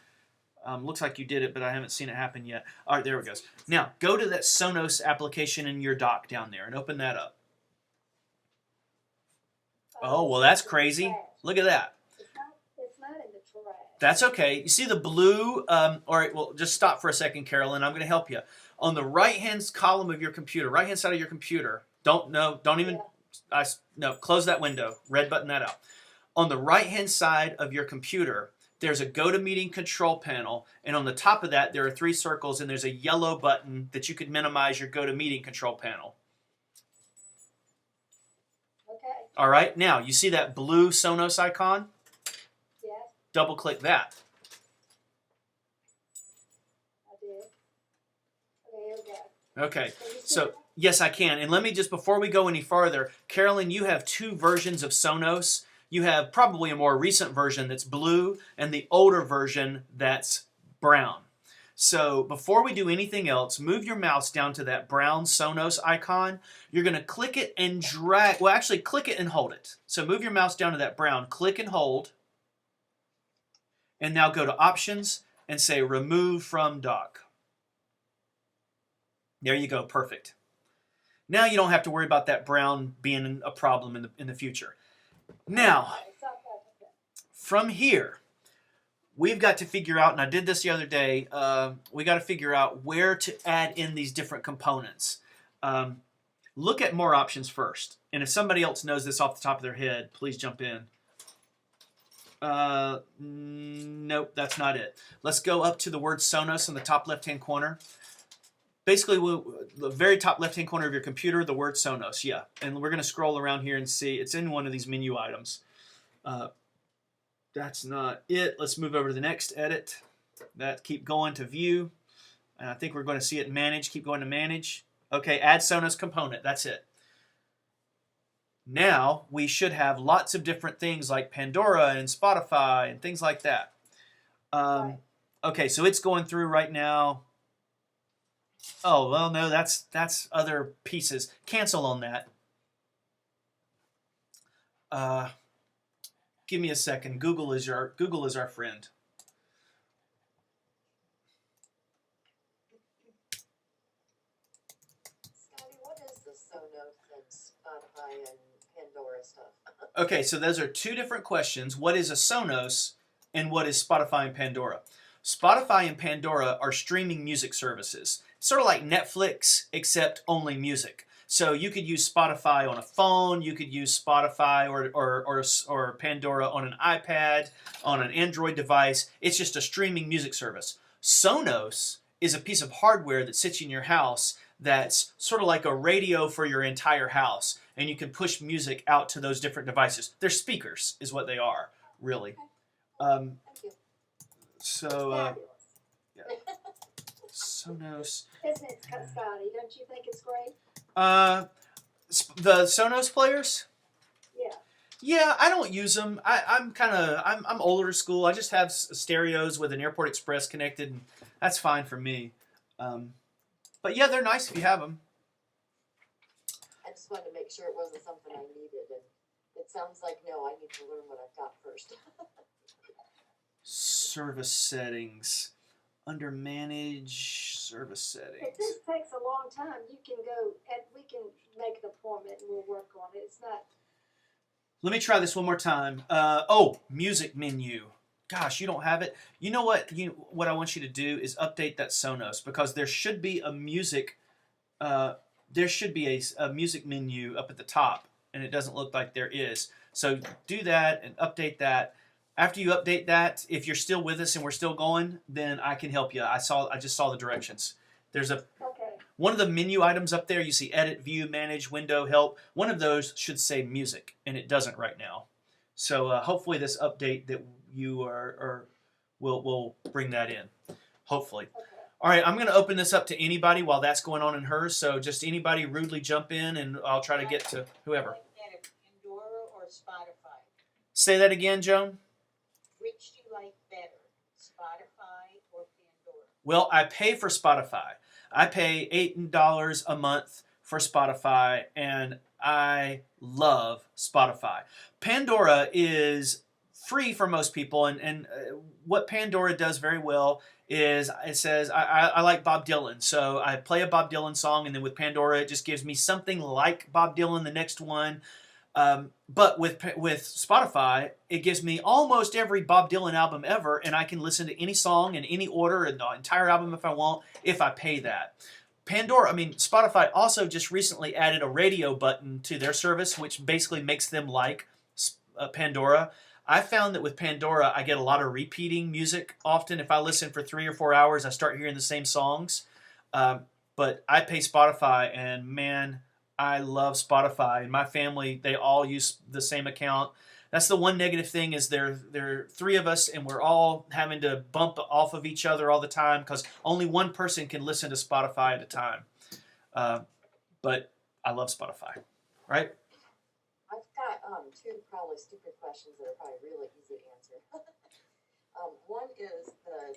Looks like you did it, but I haven't seen it happen yet. All right, there it goes. Now, go to that Sonos application in your dock down there and open that up. Oh, well, that's crazy. Look at that. It's not in the trash. That's okay. You see the blue? All right, well, just stop for a second, Carolyn. I'm going to help you. On the right-hand column of your computer, right-hand side of your computer, don't even, no, close that window. Red button that out. On the right-hand side of your computer, there's a GoToMeeting control panel, and on the top of that, there are 3 circles, and there's a yellow button that you could minimize your GoToMeeting control panel. Okay. All right, now, you see that blue Sonos icon? Yes, Double-click that. I did. Okay, here we go. Okay, Can you see so it? yes, I can. And let me just, before we go any farther, Carolyn, you have 2 versions of Sonos. You have probably a more recent version that's blue and the older version that's brown. So before we do anything else, move your mouse down to that brown Sonos icon. You're going to click it and drag, well, actually click it and hold it. So move your mouse down to that brown, click and hold. And now go to Options and say Remove from Dock. There you go, perfect. Now you don't have to worry about that brown being a problem in the future. Now, It's not that, okay. from here, we've got to figure out, and I did this the other day, we got to figure out where to add in these different components. Look at More Options first. And if somebody else knows this off the top of their head, please jump in. Nope, that's not it. Let's go up to the word Sonos in the top left-hand corner. Basically, the very top left-hand corner of your computer, the word Sonos, yeah. And we're going to scroll around here and see. It's in one of these menu items. That's not it. Let's move over to the next edit. Keep going to View. And I think we're going to see it in Manage. Keep going to Manage. Okay, Add Sonos Component. That's it. Now, we should have lots of different things like Pandora and Spotify and things like that. Okay, so it's going through right now. Oh, well, no, that's other pieces. Cancel on that. Give me a second. Google is our friend. Scotty, what is the Sonos and Spotify and Pandora stuff? Okay, so those are 2 different questions. What is a Sonos and what is Spotify and Pandora? Spotify and Pandora are streaming music services. Sort of like Netflix, except only music. So you could use Spotify on a phone, you could use Spotify or Pandora on an iPad, on an Android device. It's just a streaming music service. Sonos is a piece of hardware that sits in your house that's sort of like a radio for your entire house. And you can push music out to those different devices. They're speakers, is what they are, really. Thank you. So, Fabulous. yeah. Sonos. Isn't it, Scotty? Don't you think it's great? The Sonos players? Yeah. Yeah, I don't use them. I'm older school. I just have stereos with an Airport Express connected, and that's fine for me. But yeah, they're nice if you have them. I just wanted to make sure it wasn't something I needed, and it sounds like, no, I need to learn what I've got first. Service settings. Under Manage, Service settings. If this takes a long time, you can go, and we can make an appointment and we'll work on it. It's not, Let me try this one more time. Oh, music menu. Gosh, you don't have it. You know what? What I want you to do is update that Sonos, because there should be a music. There should be a music menu up at the top, and it doesn't look like there is. So do that and update that. After you update that, if you're still with us and we're still going, then I can help you. I just saw the directions. There's okay. one of the menu items up there. You see Edit, View, Manage, Window, Help. One of those should say Music, and it doesn't right now. So hopefully this update that you are will bring that in. Hopefully. Okay. All right, I'm going to open this up to anybody while that's going on in hers. So just anybody rudely jump in, and I'll try to get to whoever. Like better, Pandora or Spotify? Say that again, Joan. Which do you like better, Spotify or Pandora? Well, I pay for Spotify. I pay $8 a month for Spotify, and I love Spotify. Pandora is free for most people, and what Pandora does very well is it says I like Bob Dylan, so I play a Bob Dylan song, and then with Pandora it just gives me something like Bob Dylan the next one. But with Spotify, it gives me almost every Bob Dylan album ever, and I can listen to any song in any order and the entire album if I want, if I pay that. Spotify also just recently added a radio button to their service, which basically makes them like Pandora. I found that with Pandora, I get a lot of repeating music often. If I listen for 3 or 4 hours, I start hearing the same songs. But I pay Spotify, and man, I love Spotify. And my family, they all use the same account. That's the one negative thing is there are 3 of us, and we're all having to bump off of each other all the time because only one person can listen to Spotify at a time. But I love Spotify, right? I've got 2 probably stupid questions that are probably really easy to answer. One is the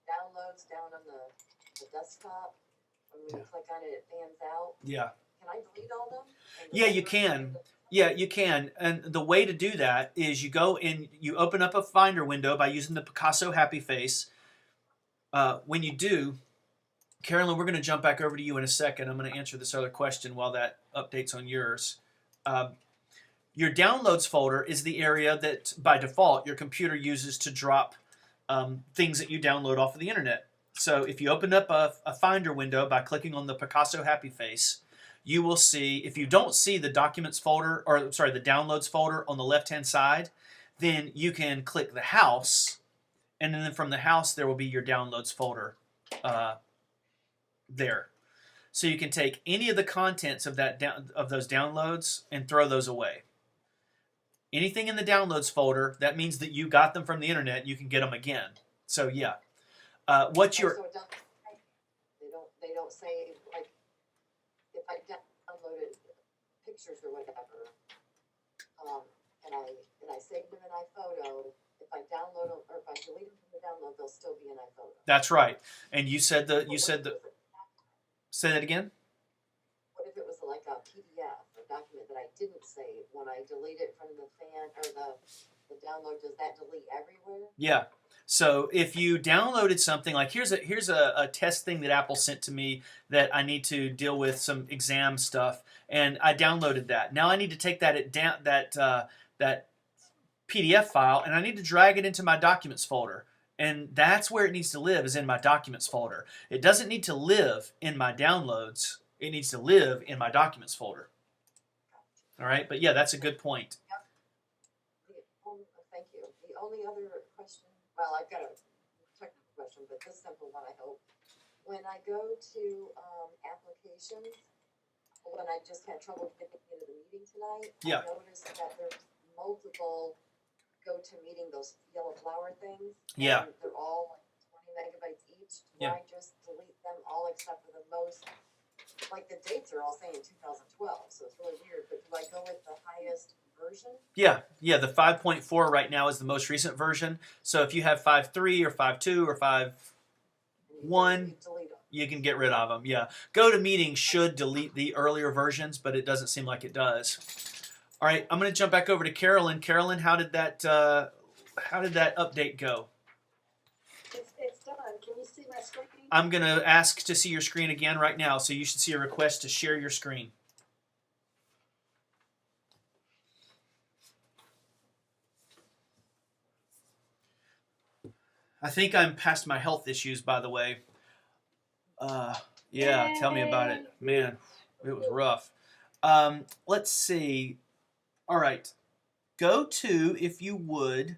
downloads down on the desktop. When you click on it, it fans out. Yeah. Can I delete all them? Yeah, you can. Yeah, you can. And the way to do that is you go in, you open up a Finder window by using the Picasso Happy Face. When you do, Carolyn, we're going to jump back over to you in a second. I'm going to answer this other question while that updates on yours. Your downloads folder is the area that, by default, your computer uses to drop things that you download off of the internet. So if you open up a Finder window by clicking on the Picasso Happy Face, you will see, if you don't see the documents folder, or sorry, the downloads folder on the left-hand side, then you can click the house, and then from the house there will be your downloads folder there. So you can take any of the contents of of those downloads and throw those away. Anything in the downloads folder, that means that you got them from the internet, you can get them again. So yeah. What's your... So they don't say, like, if I downloaded pictures or whatever, and I saved them in iPhoto, if I download them, or if I delete them from the download, they'll still be in iPhoto. That's right. And you said say that again? What if it was like a PDF, a document that I didn't save? When I delete it from the fan, or the download, does that delete everywhere? Yeah. So if you downloaded something, like here's a test thing that Apple sent to me that I need to deal with some exam stuff, and I downloaded that. Now I need to take that PDF file, and I need to drag it into my documents folder. And that's where it needs to live, is in my documents folder. It doesn't need to live in my downloads. It needs to live in my documents folder. All right, but yeah, that's a good point. Thank you. The only other question, well, I've got a technical question, but this simple one, I hope. When I go to applications, when I just had trouble getting into the meeting tonight, Yeah. I noticed that there's multiple GoToMeeting, those yellow flower things. Yeah. And they're all like 20 megabytes each. Do Yeah. I just delete them all except for the most, like the dates are all saying 2012, so it's really weird, but do I go with the highest version? Yeah, the 5.4 right now is the most recent version. So if you have 5.3 or 5.2 or 5.1, Delete them. you can get rid of them. Yeah, GoToMeeting should delete the earlier versions, but it doesn't seem like it does. All right, I'm going to jump back over to Carolyn. Carolyn, how did that update go? It's done. Can you see my screen? I'm going to ask to see your screen again right now, so you should see a request to share your screen. I think I'm past my health issues, by the way. Yeah, tell me about it. Man, it was rough. Let's see. All right. Go to, if you would,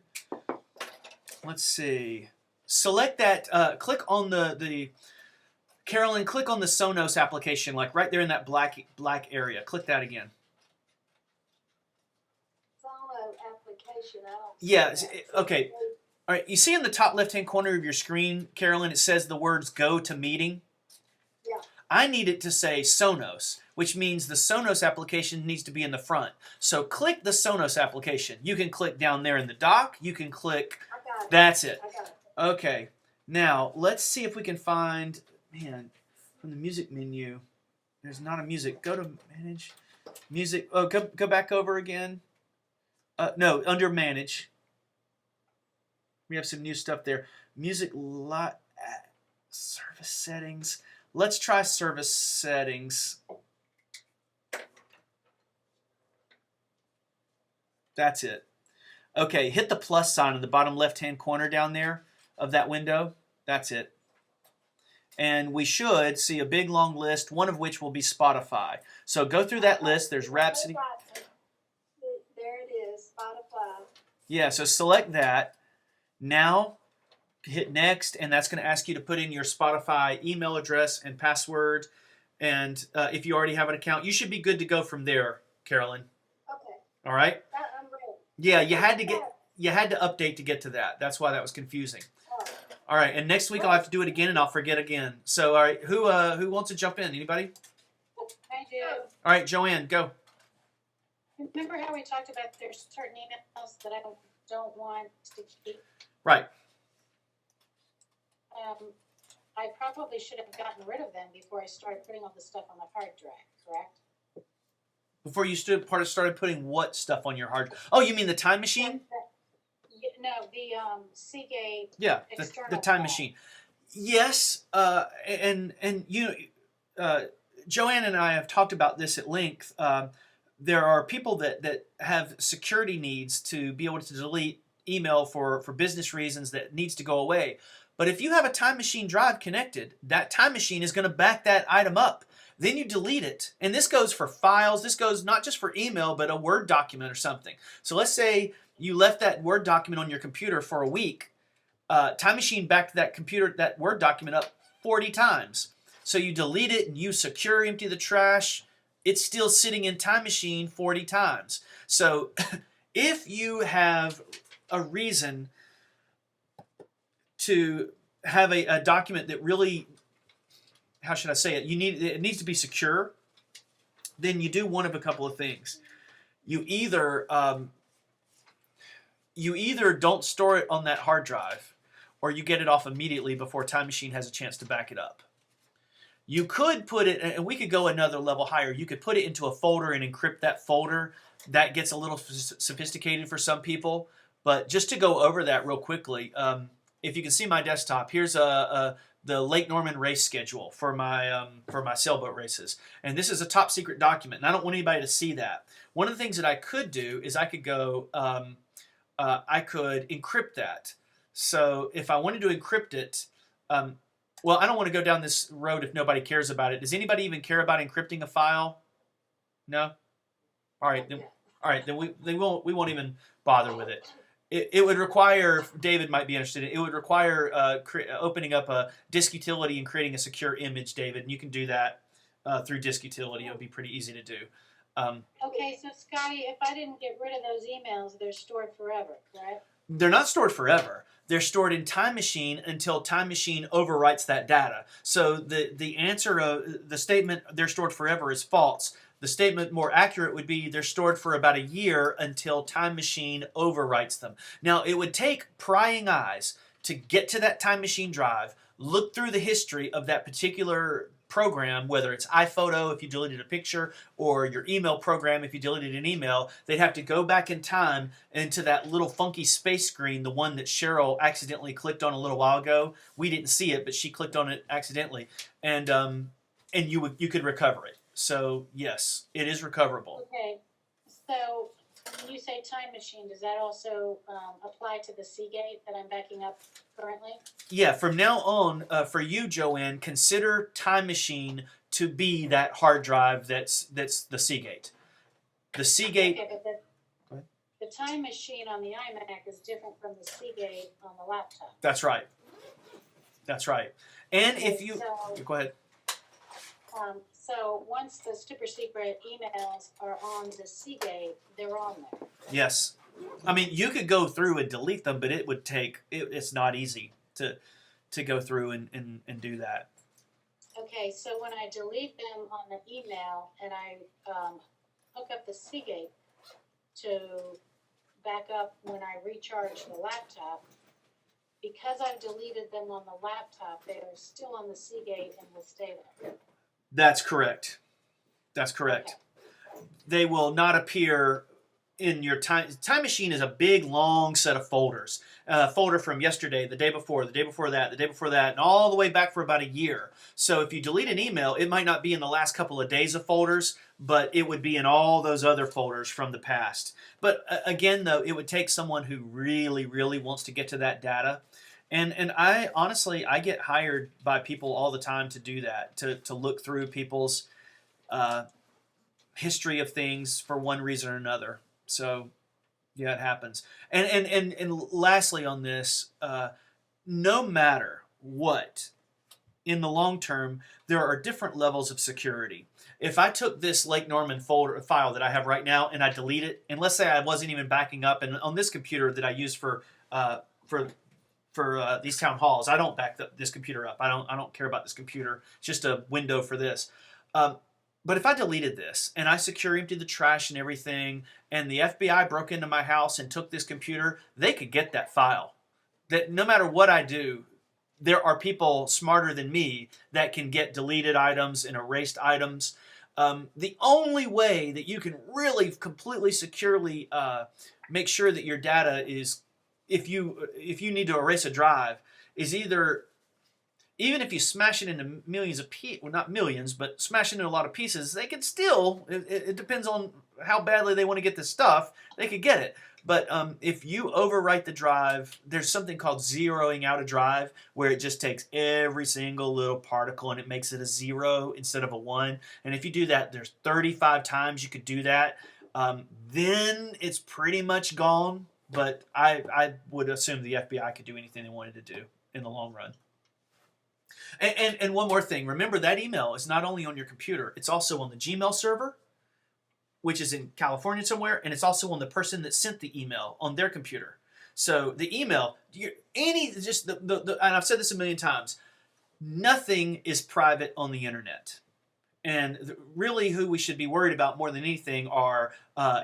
let's see. Select that, click on the Carolyn, click on the Sonos application, like right there in that black area. Click that again. information, I don't. see Yeah, that. okay. All right, you see in the top left-hand corner of your screen, Carolyn, it says the words "Go to Meeting." Yeah. I need it to say Sonos, which means the Sonos application needs to be in the front. So click the Sonos application. You can click down there in the dock. You can click. I got it. That's it. I got it. Okay. Now let's see if we can find. Man, from the music menu, there's not a music. Go to manage music. Oh, go back over again. No, under manage. We have some new stuff there. Music lot service settings. Let's try service settings. That's it. Okay, hit the plus sign in the bottom left-hand corner down there of that window. That's it. And we should see a big long list, one of which will be Spotify. So go through that list. There's Rhapsody. There it is, Spotify. Yeah, so select that. Now hit next, and that's going to ask you to put in your Spotify email address and password. And if you already have an account, you should be good to go from there, Carolyn. Okay, All right? I'm ready. Yeah, you had to update to get to that. That's why that was confusing. All right, and next week I'll have to do it again, and I'll forget again. So, all right, who wants to jump in? Anybody? I do. All right, Joanne, go. Remember how we talked about there's certain emails that I don't want to keep? Right. I probably should have gotten rid of them before I started putting all the stuff on the hard drive, correct? Before you started putting what stuff on your hard? Oh, you mean the time machine? No, the Seagate. Yeah, the External time file. machine. Yes, and you, Joanne and I have talked about this at length. There are people that have security needs to be able to delete email for business reasons that needs to go away. But if you have a time machine drive connected, that time machine is going to back that item up. Then you delete it. And this goes for files. This goes not just for email, but a Word document or something. So let's say you left that Word document on your computer for a week. Time machine backed that Word document up 40 times. So you delete it and you secure, empty the trash. It's still sitting in time machine 40 times. So if you have a reason to have a document that really, how should I say it? It needs to be secure. Then you do one of a couple of things. You either don't store it on that hard drive, or you get it off immediately before Time Machine has a chance to back it up. You could put it, and we could go another level higher. You could put it into a folder and encrypt that folder. That gets a little sophisticated for some people. But just to go over that real quickly, if you can see my desktop, here's the Lake Norman race schedule for my sailboat races, and this is a top secret document, and I don't want anybody to see that. One of the things that I could do is I could go, I could encrypt that. So if I wanted to encrypt it, well, I don't want to go down this road if nobody cares about it. Does anybody even care about encrypting a file? No. All right, then we won't even bother with it. It would require, David might be interested in it, would require opening up a disk utility and creating a secure image, David, and you can do that through disk utility. It would be pretty easy to do. Okay, so Scotty, if I didn't get rid of those emails, they're stored forever, correct? They're not stored forever. They're stored in Time Machine until Time Machine overwrites that data. So the answer of the statement they're stored forever is false. The statement more accurate would be they're stored for about a year until Time Machine overwrites them. Now, it would take prying eyes to get to that Time Machine drive, look through the history of that particular program, whether it's iPhoto if you deleted a picture, or your email program if you deleted an email. They'd have to go back in time into that little funky space screen, the one that Cheryl accidentally clicked on a little while ago. We didn't see it, but she clicked on it accidentally, and you could recover it. So yes, it is recoverable. Okay, so when you say Time Machine, does that also apply to the Seagate that I'm backing up currently? Yeah, from now on, for you, Joanne, consider Time Machine to be that hard drive that's the Seagate. The Seagate. Okay, but the Time Machine on the iMac is different from the Seagate on the laptop. That's right. That's right. And Okay, if you go ahead. So once the super secret emails are on the Seagate, they're on there. Yes, I mean, you could go through and delete them, but it would take. It's not easy to go through and do that. Okay, so when I delete them on the email and I hook up the Seagate to back up when I recharge the laptop, because I've deleted them on the laptop, they are still on the Seagate and will stay there. That's correct. That's correct. Okay. They will not appear in your time machine is a big long set of folders. Folder from yesterday, the day before that, the day before that, and all the way back for about a year. So if you delete an email, it might not be in the last couple of days of folders, but it would be in all those other folders from the past. But again, though, it would take someone who really, really wants to get to that data. And I honestly, I get hired by people all the time to do that, to look through people's history of things for one reason or another. So, yeah, it happens. And lastly on this, no matter what, in the long term, there are different levels of security. If I took this Lake Norman file that I have right now and I delete it, and let's say I wasn't even backing up, and on this computer that I use for these town halls, I don't back this computer up. I don't care about this computer. It's just a window for this. But if I deleted this and I secure emptied the trash and everything, and the FBI broke into my house and took this computer, they could get that file. That no matter what I do, there are people smarter than me that can get deleted items and erased items. The only way that you can really completely securely make sure that your data is, if you need to erase a drive, is either, even if you smash it into millions of pieces, well, not millions, but smash it into a lot of pieces, they can still, it depends on how badly they want to get this stuff, they could get it. But if you overwrite the drive, there's something called zeroing out a drive, where it just takes every single little particle and it makes it a 0 instead of a 1. And if you do that, there's 35 times you could do that. Then it's pretty much gone. But I would assume the FBI could do anything they wanted to do in the long run. And one more thing, remember that email is not only on your computer, it's also on the Gmail server, which is in California somewhere, and it's also on the person that sent the email on their computer. So the email, and I've said this a million times, nothing is private on the internet. And really who we should be worried about more than anything are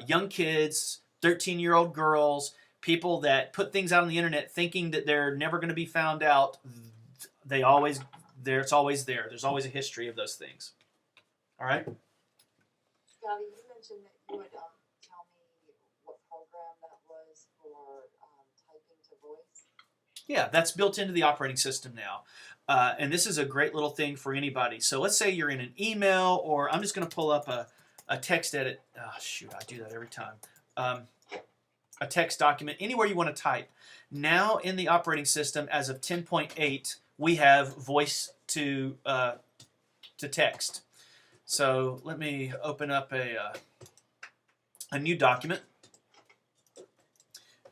young kids, 13-year-old girls, people that put things out on the internet thinking that they're never going to be found out. It's always there. There's always a history of those things. All right? Scotty, you mentioned that you would tell me what program that was for typing to voice. Yeah, that's built into the operating system now. And this is a great little thing for anybody. So let's say you're in an email, or I'm just going to pull up a text edit. Oh, shoot, I do that every time. A text document, anywhere you want to type. Now in the operating system, as of 10.8, we have voice to text. So let me open up a new document,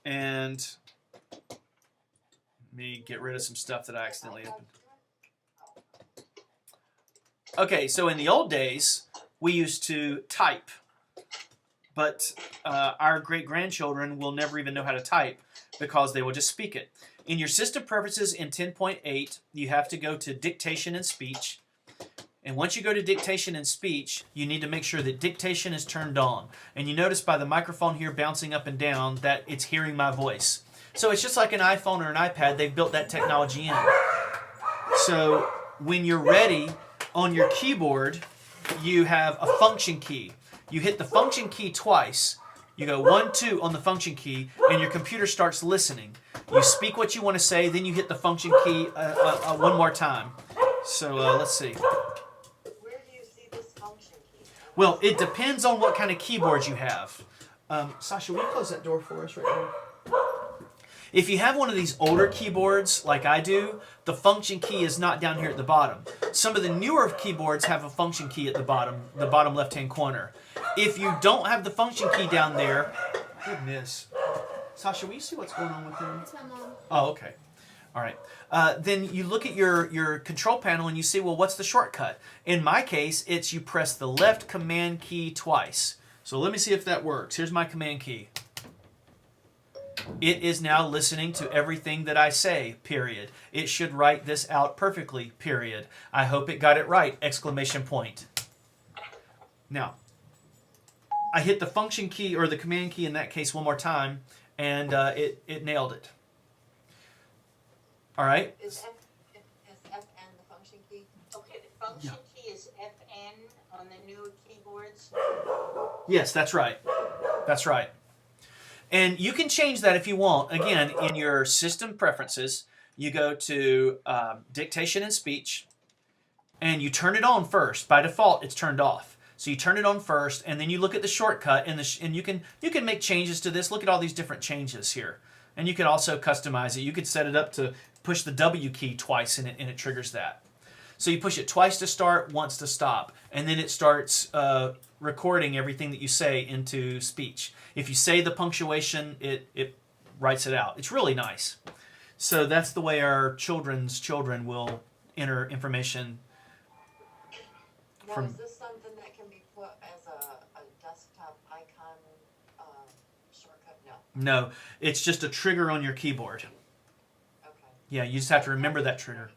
and let me get rid of some stuff that I accidentally opened. Okay, so in the old days, we used to type. But our great-grandchildren will never even know how to type because they will just speak it. In your system preferences in 10.8, you have to go to dictation and speech. And once you go to dictation and speech, you need to make sure that dictation is turned on. And you notice by the microphone here bouncing up and down that it's hearing my voice. So it's just like an iPhone or an iPad. They've built that technology in. So when you're ready, on your keyboard, you have a function key. You hit the function key twice. You go 1, 2 on the function key, and your computer starts listening. You speak what you want to say, then you hit the function key one more time. So let's see. Where do you see this function key? Well, it depends on what kind of keyboard you have. Sasha, will you close that door for us right now? If you have one of these older keyboards like I do, the function key is not down here at the bottom. Some of the newer keyboards have a function key at the bottom left-hand corner. If you don't have the function key down there, goodness. Sasha, will you see what's going on with him? It's my mom. Oh, okay. All right. Then you look at your control panel and you see, well, what's the shortcut? In my case, it's you press the left command key twice. So let me see if that works. Here's my command key. It is now listening to everything that I say, period. It should write this out perfectly, period. I hope it got it right, exclamation point. Now, I hit the function key or the command key in that case one more time, and it nailed it. All right? Is FN the function key? Okay, the function key is FN on the new keyboards. Yes, that's right. That's right. And you can change that if you want. Again, in your system preferences, you go to dictation and speech, and you turn it on first. By default, it's turned off. So you turn it on first, and then you look at the shortcut, and you can make changes to this. Look at all these different changes here. And you can also customize it. You could set it up to push the W key twice, and it triggers that. So you push it twice to start, once to stop, and then it starts recording everything that you say into speech. If you say the punctuation, it writes it out. It's really nice. So that's the way our children's children will enter information. Now, is this something that can be put as a desktop icon shortcut? No. No, it's just a trigger on your keyboard. Okay. Yeah, you just have to remember that trigger.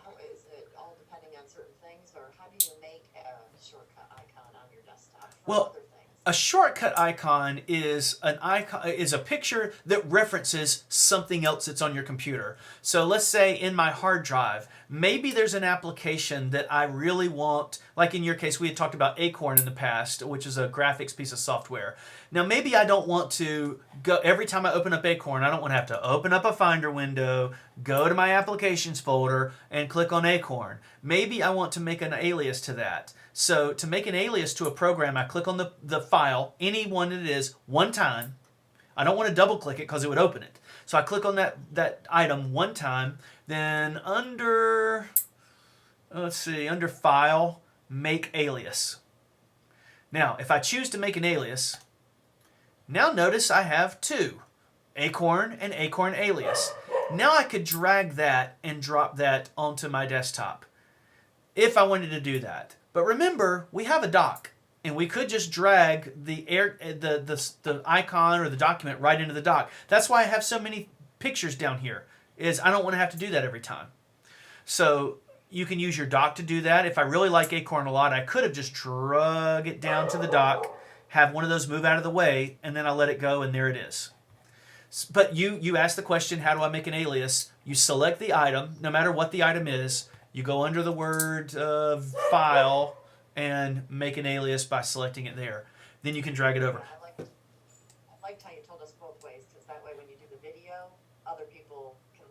How is it all depending on certain things, or how do you make a shortcut icon on your desktop for Well, other things? a shortcut icon is a picture that references something else that's on your computer. So let's say in my hard drive, maybe there's an application that I really want, like in your case, we had talked about Acorn in the past, which is a graphics piece of software. Now maybe I don't want to go, every time I open up Acorn, I don't want to have to open up a Finder window, go to my applications folder, and click on Acorn. Maybe I want to make an alias to that. So to make an alias to a program, I click on the file, any one it is, one time. I don't want to double click it because it would open it. So I click on that item one time, then under, let's see, under File, Make Alias. Now, if I choose to make an alias, now notice I have two, Acorn and Acorn Alias. Now I could drag that and drop that onto my desktop if I wanted to do that. But remember, we have a dock, and we could just drag the icon or the document right into the dock. That's why I have so many pictures down here, is I don't want to have to do that every time. So you can use your dock to do that. If I really like Acorn a lot, I could have just drug it down to the dock, have one of those move out of the way, and then I let it go, and there it is. But you ask the question, how do I make an alias? You select the item, no matter what the item is. You go under the word file and make an alias by selecting it there. Then you can drag it over. I liked how you told us both ways, because that way when you do the video, other people can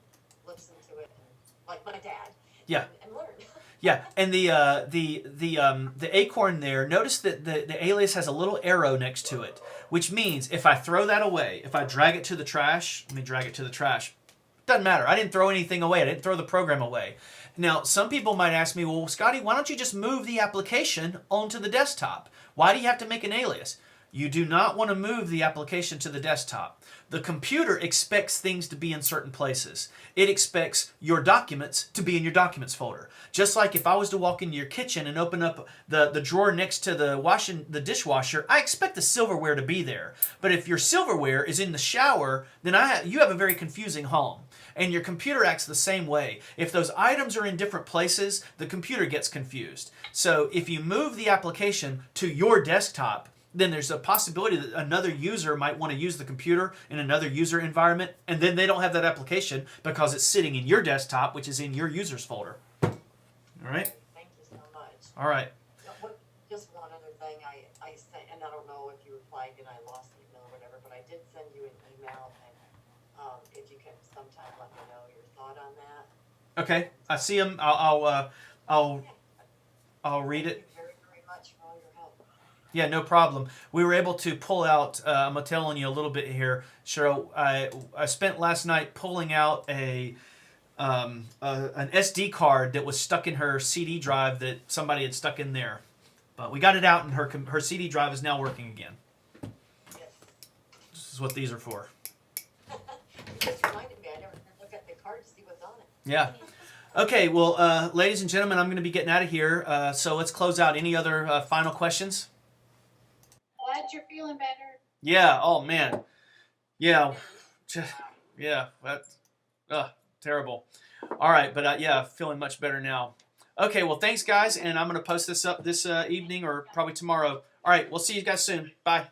listen to it, and, like my dad, Yeah. and learn. Yeah, and the Acorn there, notice that the alias has a little arrow next to it, which means if I throw that away, if I drag it to the trash, let me drag it to the trash. Doesn't matter. I didn't throw anything away. I didn't throw the program away. Now, some people might ask me, well, Scotty, why don't you just move the application onto the desktop? Why do you have to make an alias? You do not want to move the application to the desktop. The computer expects things to be in certain places. It expects your documents to be in your documents folder. Just like if I was to walk into your kitchen and open up the drawer next to the dishwasher, I expect the silverware to be there. But if your silverware is in the shower, then you have a very confusing home. And your computer acts the same way. If those items are in different places, the computer gets confused. So if you move the application to your desktop, then there's a possibility that another user might want to use the computer in another user environment, and then they don't have that application because it's sitting in your desktop, which is in your users folder. All right? Thank you so much. All right. Just one other thing, I sent, and I don't know if you replied and I lost the email or whatever, but I did send you an email, and if you can sometime let me know your thought on that. Okay. I see them. I'll read it. Thank you very, very much for all your help. Yeah, no problem. We were able to pull out, I'm going to tell on you a little bit here, Cheryl. I spent last night pulling out an SD card that was stuck in her CD drive that somebody had stuck in there. But we got it out, and her CD drive is now working again. Yes. This is what these are for. You just reminded me, I never looked at the card to see what's on it. Yeah. Okay, well, ladies and gentlemen, I'm going to be getting out of here. So let's close out. Any other final questions? Glad you're feeling better. Yeah, oh man. Yeah, just, yeah, that's terrible. All right, but yeah, feeling much better now. Okay, well, thanks, guys, and I'm going to post this up this evening or probably tomorrow. All right, we'll see you guys soon. Bye.